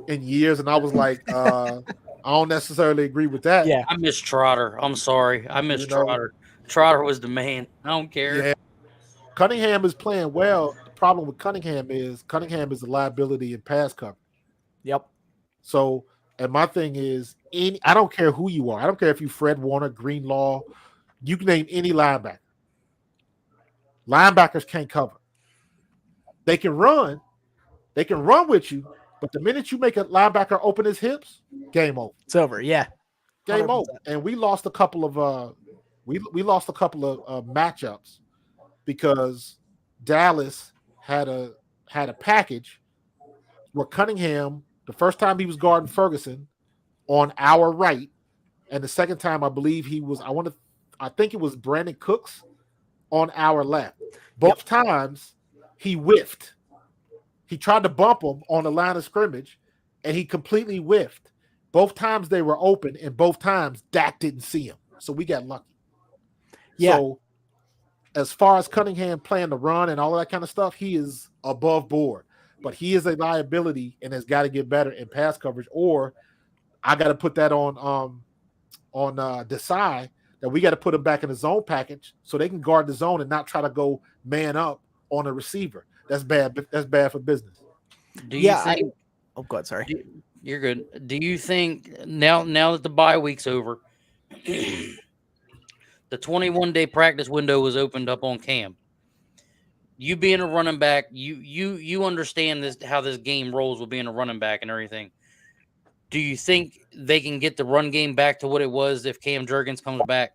in years, and I was like, I don't necessarily agree with that. Yeah, I miss Trotter. I'm sorry, I miss Trotter. Trotter was the man. I don't care. Yeah. Cunningham is playing well. The problem with Cunningham is a liability in pass coverage. Yep. So, and my thing is, I don't care who you are. I don't care if you Fred Warner, Greenlaw. You can name any linebacker. Linebackers can't cover. They can run. They can run with you. But the minute you make a linebacker open his hips, game over. It's over. Yeah. Game 100%. Over. And we lost a couple of we lost a couple of matchups because Dallas had a package where Cunningham, the first time he was guarding Ferguson on our right, and the second time I believe I think it was Brandon Cooks on our left. Both times he whiffed. He tried to bump him on the line of scrimmage, and he completely whiffed. Both times they were open, and both times Dak didn't see him. So we got lucky. Yeah. So as far as Cunningham playing the run and all of that kind of stuff, he is above board. But he is a liability and has got to get better in pass coverage, or I got to put that on Desai that we got to put him back in the zone package so they can guard the zone and not try to go man up on a receiver. That's bad. That's bad for business. Do you think? Oh, God, sorry. You're good. Do you think now that the bye week's over, the 21-day practice window was opened up on Cam? You being a running back, you understand this how this game rolls with being a running back and everything. Do you think they can get the run game back to what it was if Cam Jurgens comes back?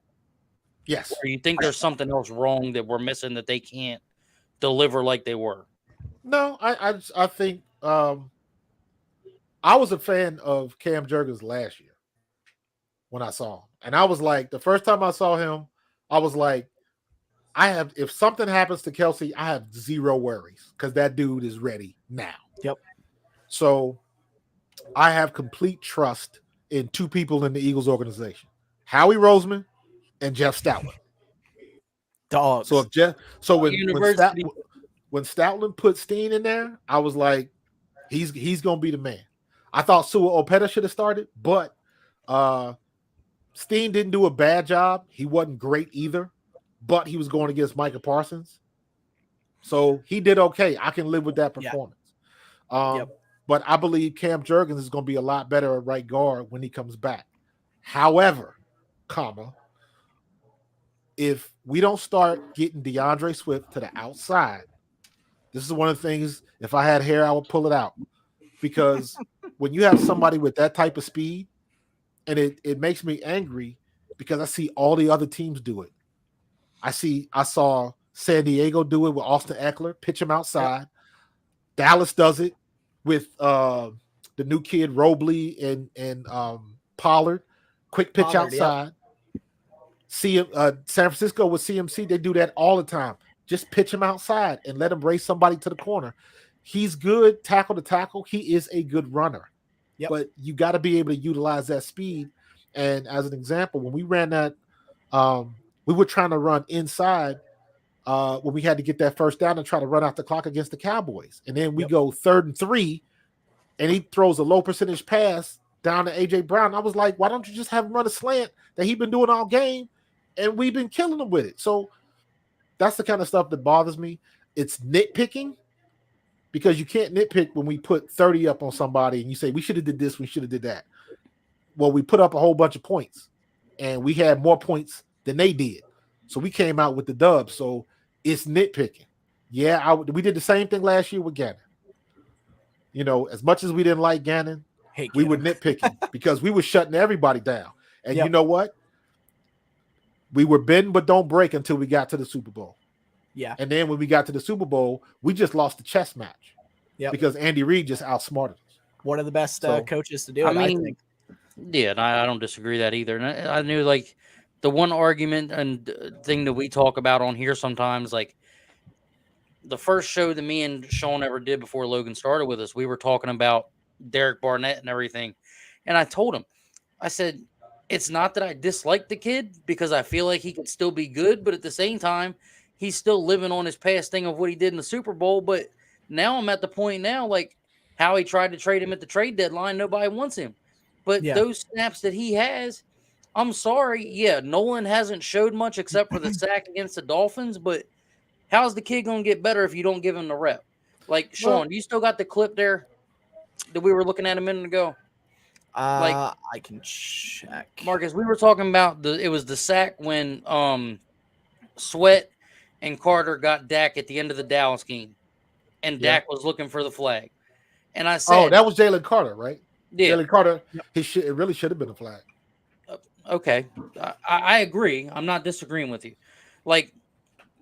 Yes. Or you think there's something else wrong that we're missing that they can't deliver like they were? No, I think I was a fan of Cam Jurgens last year when I saw him. And I was like, the first time I saw him, I was like, if something happens to Kelsey, I have zero worries because that dude is ready now. Yep. So I have complete trust in two people in the Eagles organization, Howie Roseman and Jeff Stoutland. Dogs. So when Stoutland put Steen in there, I was like, he's gonna be the man. I thought Sua Opeta should have started, but Steen didn't do a bad job. He wasn't great either, but he was going against Micah Parsons. So he did okay. I can live with that performance. But I believe Cam Jurgens is going to be a lot better at right guard when he comes back. However, if we don't start getting DeAndre Swift to the outside, this is one of the things, if I had hair, I would pull it out. Because when you have somebody with that type of speed, and it makes me angry because I see all the other teams do it. I saw San Diego do it with Austin Eckler, pitch him outside. Yep. Dallas does it with the new kid Robley and Pollard, quick pitch outside. Yep. San Francisco with CMC, they do that all the time. Just pitch him outside and let him race somebody to the corner. He's good tackle to tackle. He is a good runner. Yep. But you got to be able to utilize that speed. And as an example, when we ran that, we were trying to run inside when we had to get that first down and try to run out the clock against the Cowboys. And then we go 3rd and 3, and he throws a low percentage pass down to A.J. Brown. I was like, why don't you just have him run a slant that he's been doing all game? And we've been killing him with it. So that's the kind of stuff that bothers me. It's nitpicking because you can't nitpick when we put 30 up on somebody and you say, we should have did this, we should have did that. Well, we put up a whole bunch of points, and we had more points than they did. So we came out with the dub. So it's nitpicking. Yeah, we did the same thing last year with Gannon. You know, as much as we didn't like Gannon, we were nitpicking because we were shutting everybody down. And you know what? We were bend but don't break until we got to the Super Bowl. Yeah. And then when we got to the Super Bowl, we just lost the chess match. Yeah. Because Andy Reid just outsmarted us. One of the best coaches to do it, I think. Yeah, and I don't disagree that either. And I knew, like, the one argument and thing that we talk about on here sometimes, like, the first show that me and Shawn ever did before Logan started with us, we were talking about Derek Barnett and everything. And I told him, I said, it's not that I dislike the kid because I feel like he could still be good, but at the same time, he's still living on his past thing of what he did in the Super Bowl. But now I'm at the point now, like, how he tried to trade him at the trade deadline, nobody wants him. But those snaps that he has, I'm sorry. Yeah, Nolan hasn't showed much except for the sack against the Dolphins, but how's the kid going to get better if you don't give him the rep? Like, Shawn, you still got the clip there that we were looking at a minute ago? I can check. Marcus, we were talking about it was the sack when Sweat and Carter got Dak at the end of the Dallas game, and Dak was looking for the flag. And I said, that was Jalen Carter, right? Yeah. Jalen Carter, it really should have been a flag. Okay. I agree. I'm not disagreeing with you. Like,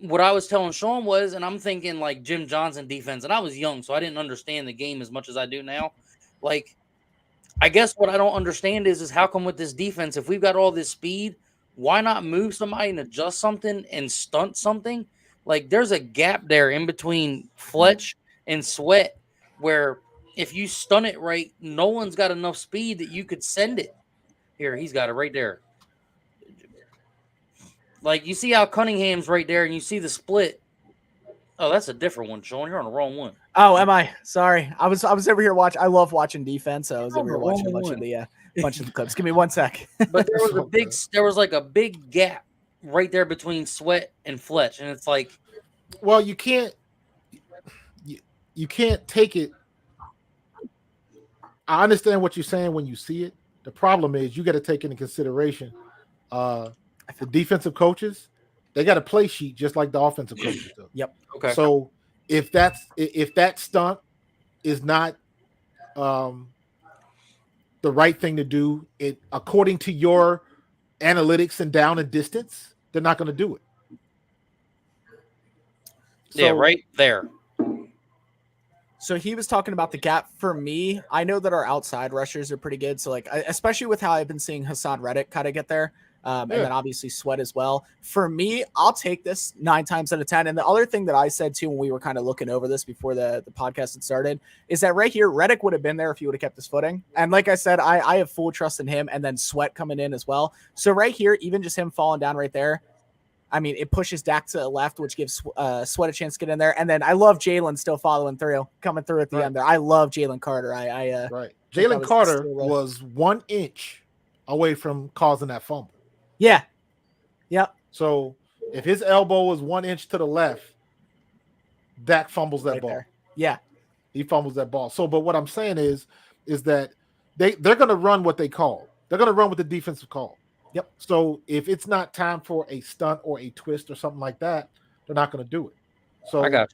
what I was telling Shawn was, and I'm thinking like Jim Johnson defense, and I was young, so I didn't understand the game as much as I do now. Like, I guess what I don't understand is how come with this defense, if we've got all this speed, why not move somebody and adjust something and stunt something? Like, there's a gap there in between Fletch and Sweat where if you stun it right, Nolan's got enough speed that you could send it. Here, he's got it right there. Like, you see how Cunningham's right there and you see the split. Oh, that's a different one, Shawn. You're on the wrong one. Oh, am I? Sorry. I was over here watching. I love watching defense, so I was over here watching a bunch of the clips. Give me 1 sec. But there was like a big gap right there between Sweat and Fletch, and it's like, well, you can't take it. I understand what you're saying when you see it. The problem is you got to take into consideration the defensive coaches. They got a play sheet just like the offensive coaches do. Yep. Okay. So if that stunt is not the the right thing to do. It according to your analytics and down and distance, they're not going to do it. Yeah, right there. So he was talking about the gap. For me, I know that our outside rushers are pretty good. So like, especially with how I've been seeing Hassan Reddick kind of get there. And then obviously Sweat as well. For me, I'll take this 9 times out of 10. And the other thing that I said too, when we were kind of looking over this before the podcast had started, is that right here, Reddick would have been there if he would have kept his footing. And like I said, I have full trust in him, and then Sweat coming in as well. So right here, even just him falling down right there, I mean, it pushes Dak to the left, which gives Sweat a chance to get in there. And then I love Jalen still following through, coming through at the end there. I love Jalen Carter. Right. Jalen Carter was 1 inch away from causing that fumble. Yeah. Yep. So if his elbow was 1 inch to the left, Dak fumbles that ball. There. Yeah. He fumbles that ball. So, but what I'm saying is that they're going to run what they call. They're going to run with the defensive call. Yep. So if it's not time for a stunt or a twist or something like that, they're not going to do it. So I got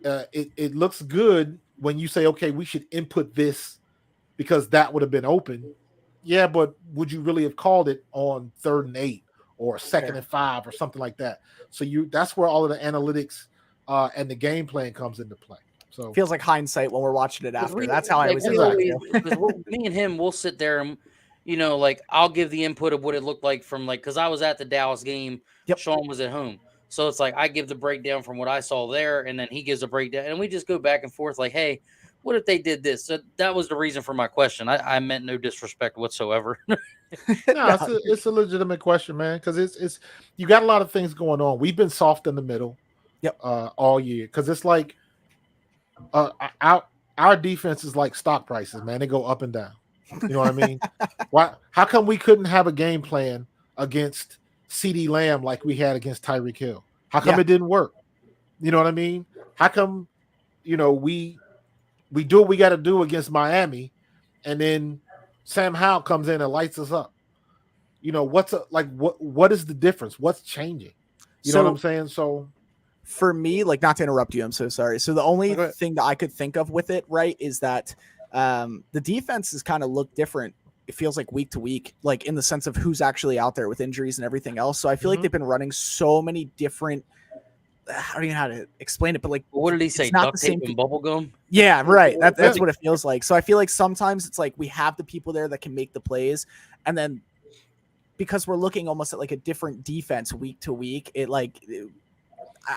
you. It looks good when you say, okay, we should input this because that would have been open. Yeah, but would you really have called it on 3rd and 8 or 2nd and 5 or something like that? So that's where all of the analytics and the game plan comes into play. So feels like hindsight when we're watching it after. That's how I always me and him, we'll sit there and like I'll give the input of what it looked like from because I was at the Dallas game. Yep. Shawn was at home. So it's like I give the breakdown from what I saw there, and then he gives a breakdown, and we just go back and forth like, hey, what if they did this? So that was the reason for my question. I meant no disrespect whatsoever. No, it's a legitimate question, man, because it's you got a lot of things going on. We've been soft in the middle all year because it's like our defense is like stock prices, man. They go up and down. You know what I mean? How come we couldn't have a game plan against CeeDee Lamb like we had against Tyreek Hill? How come it didn't work? You know what I mean? How come, we do what we got to do against Miami, and then Sam Howell comes in and lights us up? What is the difference? What's changing? You know what I'm saying? So for me, not to interrupt you, I'm so sorry. So the only thing that I could think of with it, right, is that the defense has kind of looked different. It feels like week to week, in the sense of who's actually out there with injuries and everything else. So I feel like they've been running so many different, I don't even know how to explain it, but what did he say? Duct tape and bubble gum? Yeah, right. That's what it feels like. So I feel like sometimes it's like we have the people there that can make the plays, and then because we're looking almost at a different defense week to week,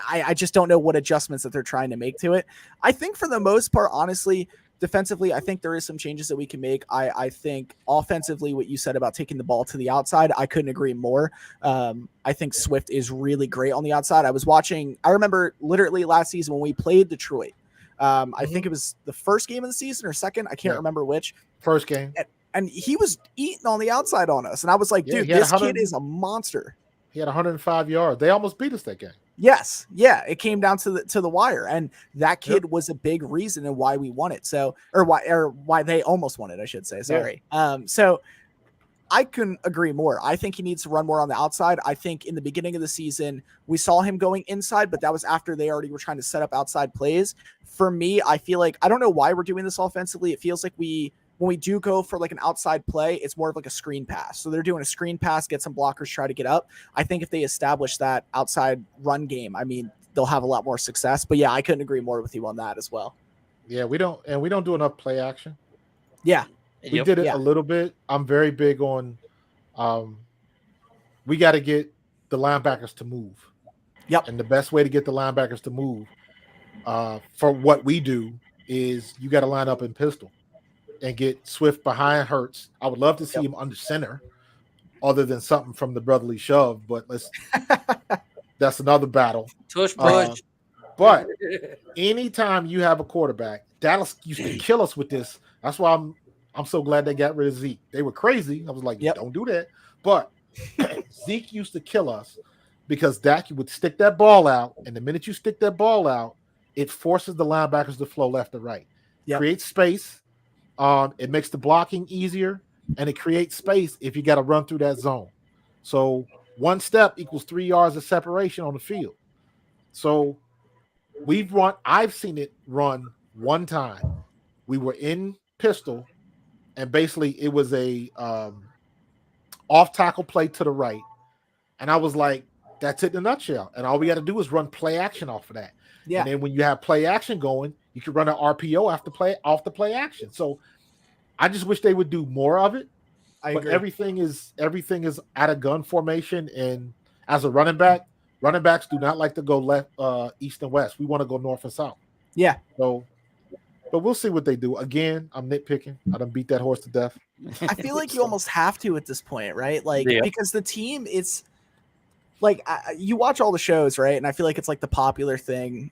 I just don't know what adjustments that they're trying to make to it. I think for the most part, honestly, defensively, I think there is some changes that we can make. I think offensively, what you said about taking the ball to the outside, I couldn't agree more. I think Swift is really great on the outside. I remember literally last season when we played Detroit. I think it was the first game of the season or second. I can't remember which. First game. And he was eating on the outside on us. And I was like, dude, this kid is a monster. He had 105 yards. They almost beat us that game. Yes. Yeah. It came down to the wire, and that kid was a big reason in why we won it. So, or why they almost won it, I should say. Sorry. Yeah. So I couldn't agree more. I think he needs to run more on the outside. I think in the beginning of the season, we saw him going inside, but that was after they already were trying to set up outside plays. For me, I feel like, I don't know why we're doing this offensively. It feels like when we do go for an outside play, it's more of a screen pass. So they're doing a screen pass, get some blockers, try to get up. I think if they establish that outside run game, they'll have a lot more success. But yeah, I couldn't agree more with you on that as well. Yeah, we don't do enough play action. Yeah. We did it a little bit. I'm very big on we got to get the linebackers to move. Yep. And the best way to get the linebackers to move for what we do is you got to line up in pistol and get Swift behind Hurts. I would love to see him under center other than something from the brotherly shove, but that's another battle. Tush push. But anytime you have a quarterback, Dallas used to kill us with this. That's why I'm so glad they got rid of Zeke. They were crazy. I was like, don't do that. But Zeke used to kill us because Dak would stick that ball out, and the minute you stick that ball out, it forces the linebackers to flow left or right. Creates space. It makes the blocking easier, and it creates space if you got to run through that zone. So 1 step equals 3 yards of separation on the field. So I've seen it run one time. We were in pistol, and basically it was a off tackle play to the right, and I was like, that's it in a nutshell. And all we got to do is run play action off of that. Yeah. And then when you have play action going, you can run an RPO off the play action. So I just wish they would do more of it. I But agree. everything is out of gun formation, and as a running backs do not like to go left, east and west. We want to go north and south. Yeah. So, but we'll see what they do. Again, I'm nitpicking. I done beat that horse to death. I feel like you almost have to at this point, right? Like, Yeah. because the team, it's like you watch all the shows, right? And I feel like it's like the popular thing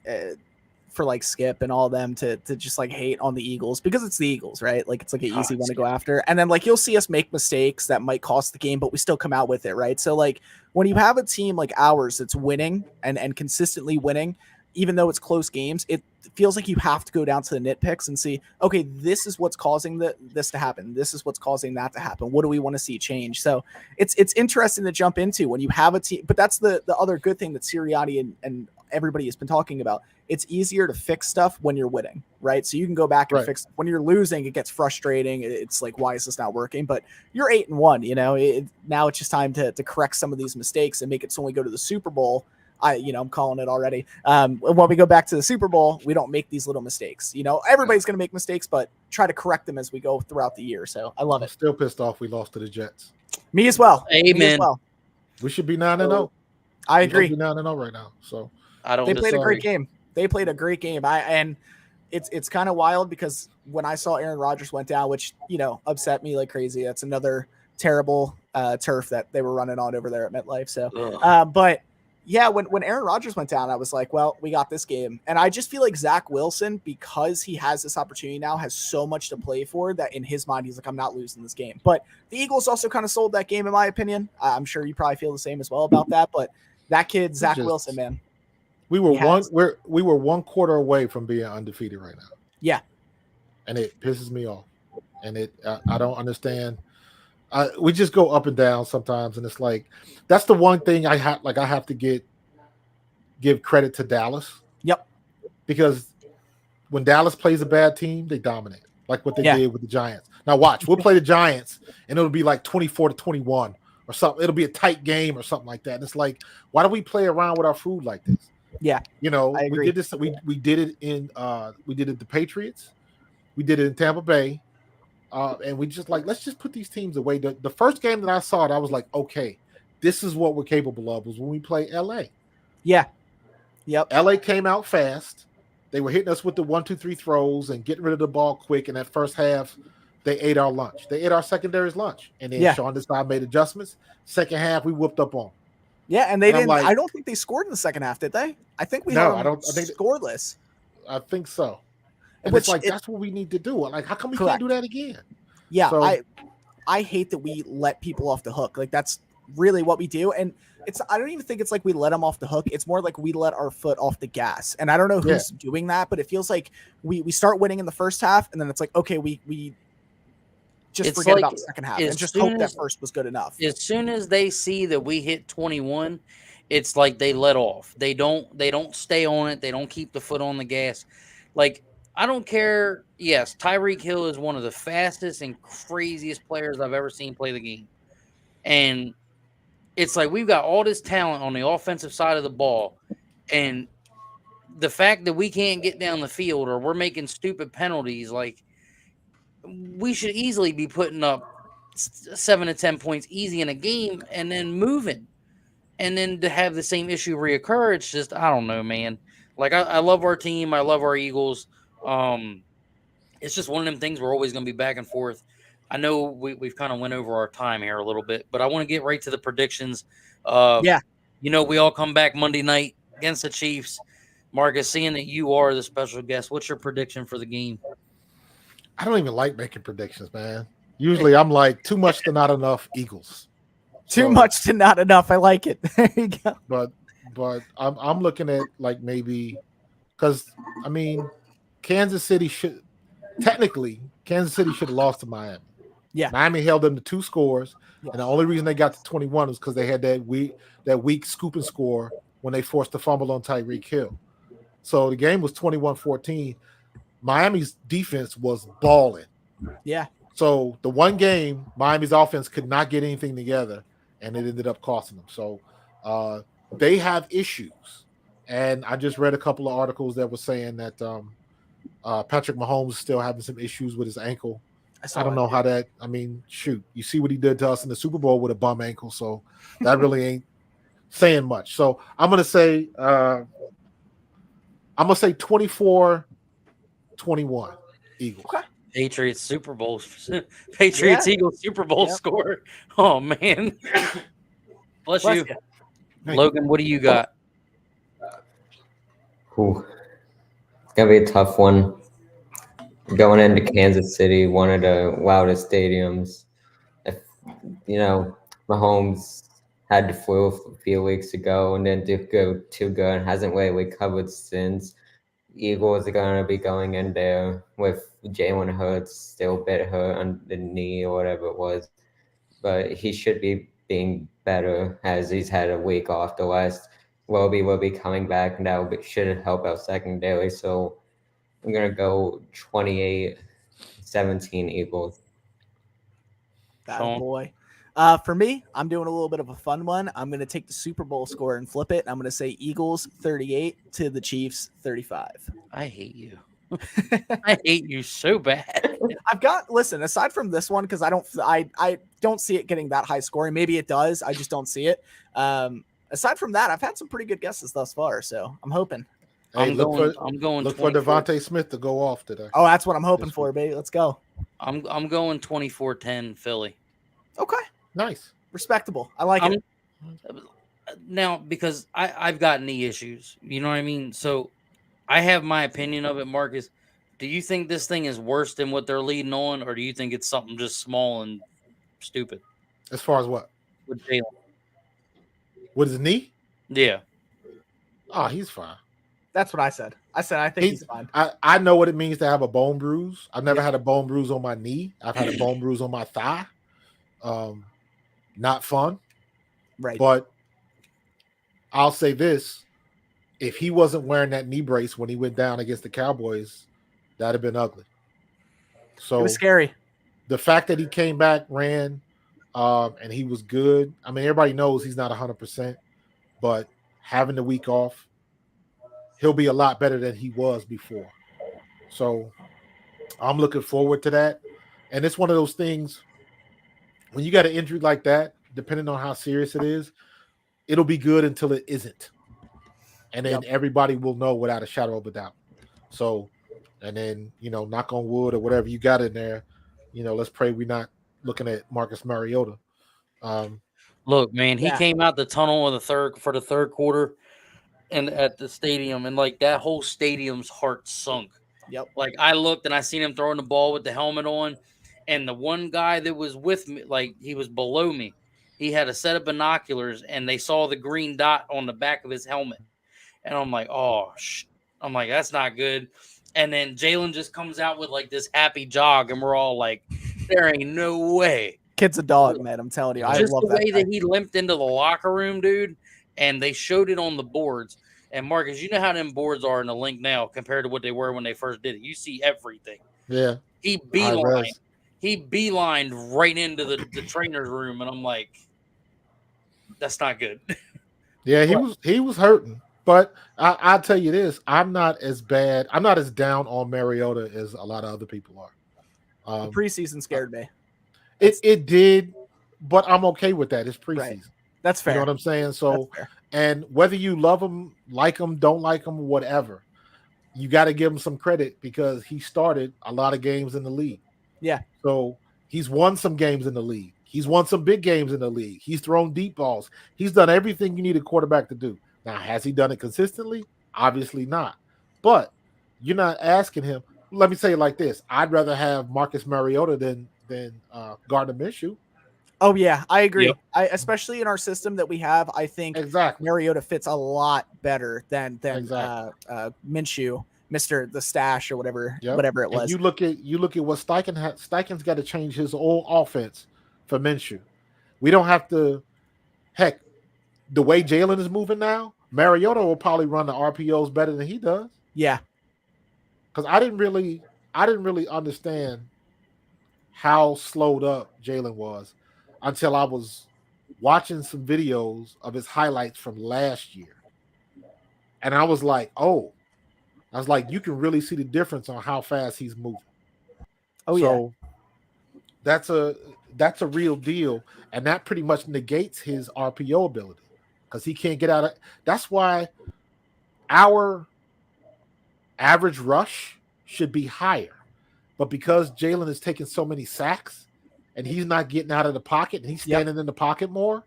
for like Skip and all of them to just like hate on the Eagles because it's the Eagles, right? Like it's like an easy one to go after. And then like you'll see us make mistakes that might cost the game, but we still come out with it, right? So like when you have a team like ours that's winning and consistently winning, even though it's close games, it feels like you have to go down to the nitpicks and see, okay, this is what's causing this to happen. This is what's causing that to happen. What do we want to see change? So it's interesting to jump into when you have a team, but that's the other good thing that Sirianni and everybody has been talking about. It's easier to fix stuff when you're winning, right? So you can go back and fix it. When you're losing, it gets frustrating. It's like, why is this not working? But you're 8-1, you know, now it's just time to correct some of these mistakes and make it so when we go to the Super Bowl, I'm calling it already. When we go back to the Super Bowl, we don't make these little mistakes. You know, everybody's going to make mistakes, but try to correct them as we go throughout the year. So I love it. Still pissed off we lost to the Jets. Me as well. Amen. Me as well. We should be 9-0. I agree. 9-0 right now. So they played a great game. They played a great game. And it's kind of wild because when I saw Aaron Rodgers went down, which, upset me like crazy. That's another terrible turf that they were running on over there at MetLife. So, but yeah, when Aaron Rodgers went down, I was like, well, we got this game. And I just feel like Zach Wilson, because he has this opportunity now, has so much to play for that in his mind, he's like, I'm not losing this game. But the Eagles also kind of sold that game, in my opinion. I'm sure you probably feel the same as well about that. But that kid, Zach Wilson, man. We were one quarter away from being undefeated right now. Yeah. And it pisses me off. And I don't understand. We just go up and down sometimes, and it's like that's the one thing I have to give credit to Dallas. Yep. Because when Dallas plays a bad team, they dominate, like what they did with the Giants. Now watch, we'll play the Giants, and it'll be like 24-21 or something. It'll be a tight game or something like that. And it's like, why do we play around with our food like this? Yeah, I agree. We did this. We did it in the Patriots. We did it in Tampa Bay. And we just let's just put these teams away. The first game that I saw it, I was like, okay, this is what we're capable of, was when we play LA. Yeah. Yep. LA came out fast. They were hitting us with the 1-2-3 throws and getting rid of the ball quick. In that first half, they ate our lunch. They ate our secondary's lunch. And then Shawn decided made adjustments. Second half, we whooped up on them. Yeah, and they didn't. I don't think they scored in the second half, did they? I think we had them scoreless. I think so. And it's like, that's what we need to do. Like, how come we can't do that again? Yeah, so, I hate that we let people off the hook. Like, that's really what we do. And I don't even think it's like we let them off the hook. It's more like we let our foot off the gas. And I don't know who's doing that, but it feels like we start winning in the first half, and then it's like, okay, we just forget about the second half and just hope that first was good enough. As soon as they see that we hit 21, it's like they let off. They don't stay on it. They don't keep the foot on the gas. Like, I don't care. Yes, Tyreek Hill is one of the fastest and craziest players I've ever seen play the game. And it's like we've got all this talent on the offensive side of the ball. And the fact that we can't get down the field or we're making stupid penalties, like, we should easily be putting up 7 to 10 points easy in a game and then moving. And then to have the same issue reoccur, it's just, I don't know, man. Like, I love our team. I love our Eagles. It's just one of them things we're always going to be back and forth. I know we've kind of went over our time here a little bit, but I want to get right to the predictions. We all come back Monday night against the Chiefs. Marcus, seeing that you are the special guest, what's your prediction for the game? I don't even like making predictions, man. Usually I'm like, too much to not enough Eagles. Too much to not enough. I like it. There you go. But I'm looking at like maybe because Kansas City should have lost to Miami. Yeah. Miami held them to 2 scores. Yeah. And the only reason they got to 21 was because they had that weak scoop and score when they forced the fumble on Tyreek Hill. So the game was 21-14. Miami's defense was balling. Yeah. So the one game, Miami's offense could not get anything together, and it ended up costing them. So they have issues. And I just read a couple of articles that were saying that Patrick Mahomes is still having some issues with his ankle. I don't know how that. I mean, shoot, you see what he did to us in the Super Bowl with a bum ankle, so that really ain't saying much. So I'm gonna say 24-21 Eagles. Okay. Patriots Super Bowl. Patriots Eagles Super Bowl score. Oh man. Bless you. Logan, what do you got? Ooh. It's gonna be a tough one. Going into Kansas City, one of the loudest stadiums. If Mahomes had the flu a few weeks ago and then didn't go too good and hasn't really recovered since. Eagles are going to be going in there with Jalen Hurts still bit hurt on the knee or whatever it was. But he should be being better as he's had a week off. The last will be coming back, and that should help out secondary. So I'm going to go 28-17 Eagles. That boy. For me, I'm doing a little bit of a fun one. I'm going to take the Super Bowl score and flip it. I'm going to say Eagles 38 to the Chiefs 35. I hate you. I hate you so bad. Listen, aside from this one, because I don't see it getting that high scoring. Maybe it does. I just don't see it. Aside from that, I've had some pretty good guesses thus far, so I'm hoping. Hey, I'm going. Look for Devontae Smith to go off today. Oh, that's what I'm hoping for, baby. Let's go. I'm going 24-10 Philly. Okay. Nice. Respectable. I like it. Now, because I've got knee issues. You know what I mean? So I have my opinion of it, Marcus. Do you think this thing is worse than what they're leading on, or do you think it's something just small and stupid? As far as what? With Jalen. With his knee? Yeah. Oh, he's fine. That's what I said. I think he's fine. I know what it means to have a bone bruise. I've never had a bone bruise on my knee. I've had a bone bruise on my thigh. Not fun. Right. But I'll say this. If he wasn't wearing that knee brace when he went down against the Cowboys, that'd have been ugly. So it was scary. The fact that he came back, ran, and he was good. I mean, everybody knows he's not 100%, but having the week off, he'll be a lot better than he was before. So I'm looking forward to that. And it's one of those things, when you got an injury like that, depending on how serious it is, it'll be good until it isn't. And then everybody will know without a shadow of a doubt. So, and then, knock on wood or whatever you got in there, let's pray we're not looking at Marcus Mariota. Look, man, he came out the tunnel for the third quarter and at the stadium, and like that whole stadium's heart sunk. Yep. Like I looked and I seen him throwing the ball with the helmet on, and the one guy that was with me, like he was below me, he had a set of binoculars and they saw the green dot on the back of his helmet. And I'm like, I'm like, that's not good. And then Jalen just comes out with like this happy jog, and we're all like, there ain't no way. Kid's a dog, man. I'm telling you. I just love the way that he limped into the locker room, dude. And they showed it on the boards. And Marcus, you know how them boards are in the link now compared to what they were when they first did it. You see everything. Yeah. He beelined right into the trainer's room, and I'm like, that's not good. Yeah, he was hurting. But I'll tell you this, I'm not as down on Mariota as a lot of other people are. The preseason scared me. It did, but I'm okay with that. It's preseason. Right. That's fair. You know what I'm saying? So, and whether you love him, like him, don't like him, whatever, you got to give him some credit because he started a lot of games in the league. Yeah. So he's won some games in the league. He's won some big games in the league. He's thrown deep balls. He's done everything you need a quarterback to do. Now, has he done it consistently? Obviously not. But you're not asking him. Let me say it like this. I'd rather have Marcus Mariota than Gardner Minshew. Oh, yeah, I agree. Yep. Especially in our system that we have, I think Mariota fits a lot better than Minshew, Mr. the Stash or whatever it was. And you look at what Steichen's got to change his whole offense for Minshew. We don't have to. Heck, the way Jalen is moving now, Mariota will probably run the RPOs better than he does. Yeah, because I didn't really understand how slowed up Jalen was until I was watching some videos of his highlights from last year. And I was like, oh, I was like, you can really see the difference on how fast he's moving. Oh So that's a real deal. And that pretty much negates his RPO ability because he can't get out of. That's why our average rush should be higher. But because Jalen is taking so many sacks and he's not getting out of the pocket and he's standing in the pocket more,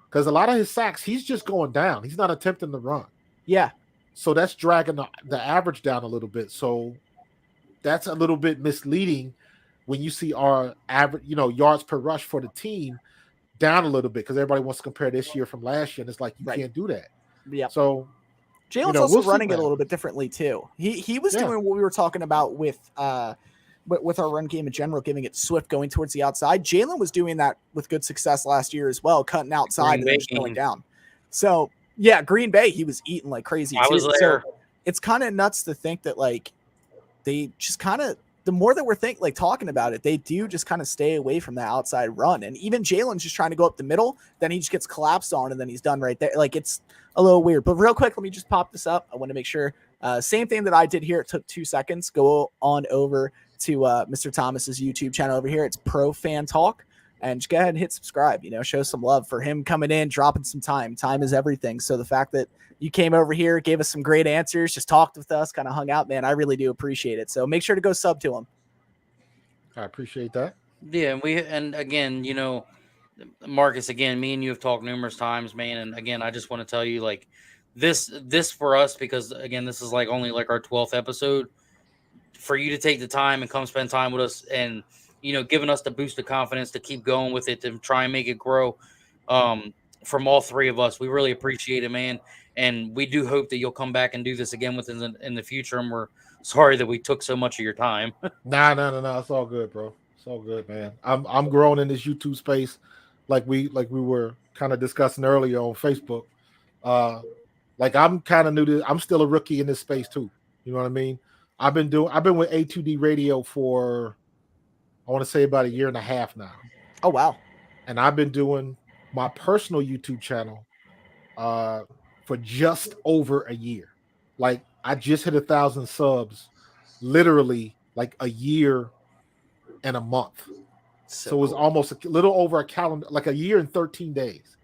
because a lot of his sacks, he's just going down. He's not attempting to run. Yeah. So that's dragging the average down a little bit. So that's a little bit misleading when you see our average, yards per rush for the team down a little bit because everybody wants to compare this year from last year. And it's like, you can't do that. Yeah. So Jalen's also running it a little bit differently too. He was doing what we were talking about with our run game in general, giving it Swift going towards the outside. Jalen was doing that with good success last year as well, cutting outside and then just going down. So yeah, Green Bay, he was eating like crazy too. I was there. So it's kind of nuts to think that like they just kind of, the more that we're talking about it, they do just kind of stay away from the outside run. And even Jalen's just trying to go up the middle, then he just gets collapsed on and then he's done right there. Like it's a little weird. But real quick, let me just pop this up. I want to make sure. Same thing that I did here. It took 2 seconds. Go on over to Mr. Thomas's YouTube channel over here. It's Pro Fan Talk. And just go ahead and hit subscribe, show some love for him coming in, dropping some time. Time is everything. So the fact that you came over here, gave us some great answers, just talked with us, kind of hung out, man, I really do appreciate it. So make sure to go sub to him. I appreciate that. Yeah. And again, Marcus, again, me and you have talked numerous times, man. And again, I just want to tell you like this for us, because again, this is like only like our 12th episode, for you to take the time and come spend time with us and, giving us the boost of confidence to keep going with it, to try and make it grow from all three of us. We really appreciate it, man. And we do hope that you'll come back and do this again with us in the future. And we're sorry that we took so much of your time. No. It's all good, bro. It's all good, man. I'm growing in this YouTube space like we were kind of discussing earlier on Facebook. Like I'm kind of new to, I'm still a rookie in this space too. You know what I mean? I've been with A2D Radio for, I want to say about 1.5 years now. Oh, wow. And I've been doing my personal YouTube channel for just over a year. Like I just hit 1,000 subs, literally like a year and a month. So it was almost a little over a calendar, like a year and 13 days.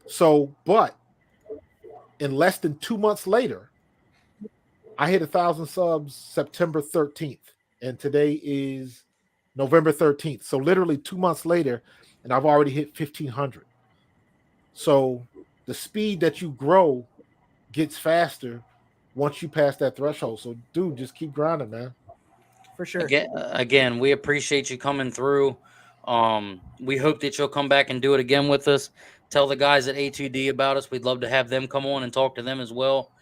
So, but in less than 2 months later, I hit 1,000 subs September 13th. And today is November 13th. So literally 2 months later, and I've already hit 1,500. So the speed that you grow gets faster once you pass that threshold. So, dude, just keep grinding, man. For sure. Again, we appreciate you coming through. We hope that you'll come back and do it again with us. Tell the guys at A2D about us. We'd love to have them come on and talk to them as well.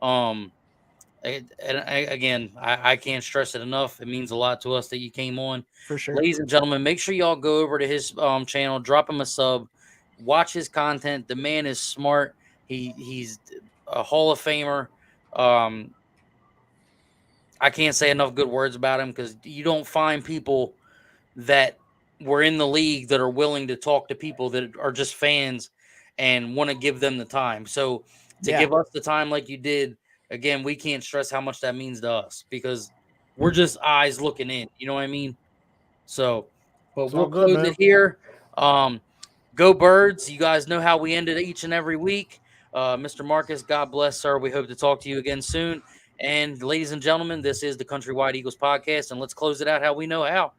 I can't stress it enough. It means a lot to us that you came on. For sure. Ladies and gentlemen, make sure y'all go over to his channel, drop him a sub, watch his content. The man is smart. He's a Hall of Famer. I can't say enough good words about him, because you don't find people that were in the league that are willing to talk to people that are just fans and want to give them the time. So to give us the time like you did, again, we can't stress how much that means to us, because we're just eyes looking in. You know what I mean? So, but we'll close it here. Go Birds. You guys know how we end it each and every week. Mr. Marcus, God bless, sir. We hope to talk to you again soon. And ladies and gentlemen, this is the Countrywide Eagles podcast, and let's close it out how we know how.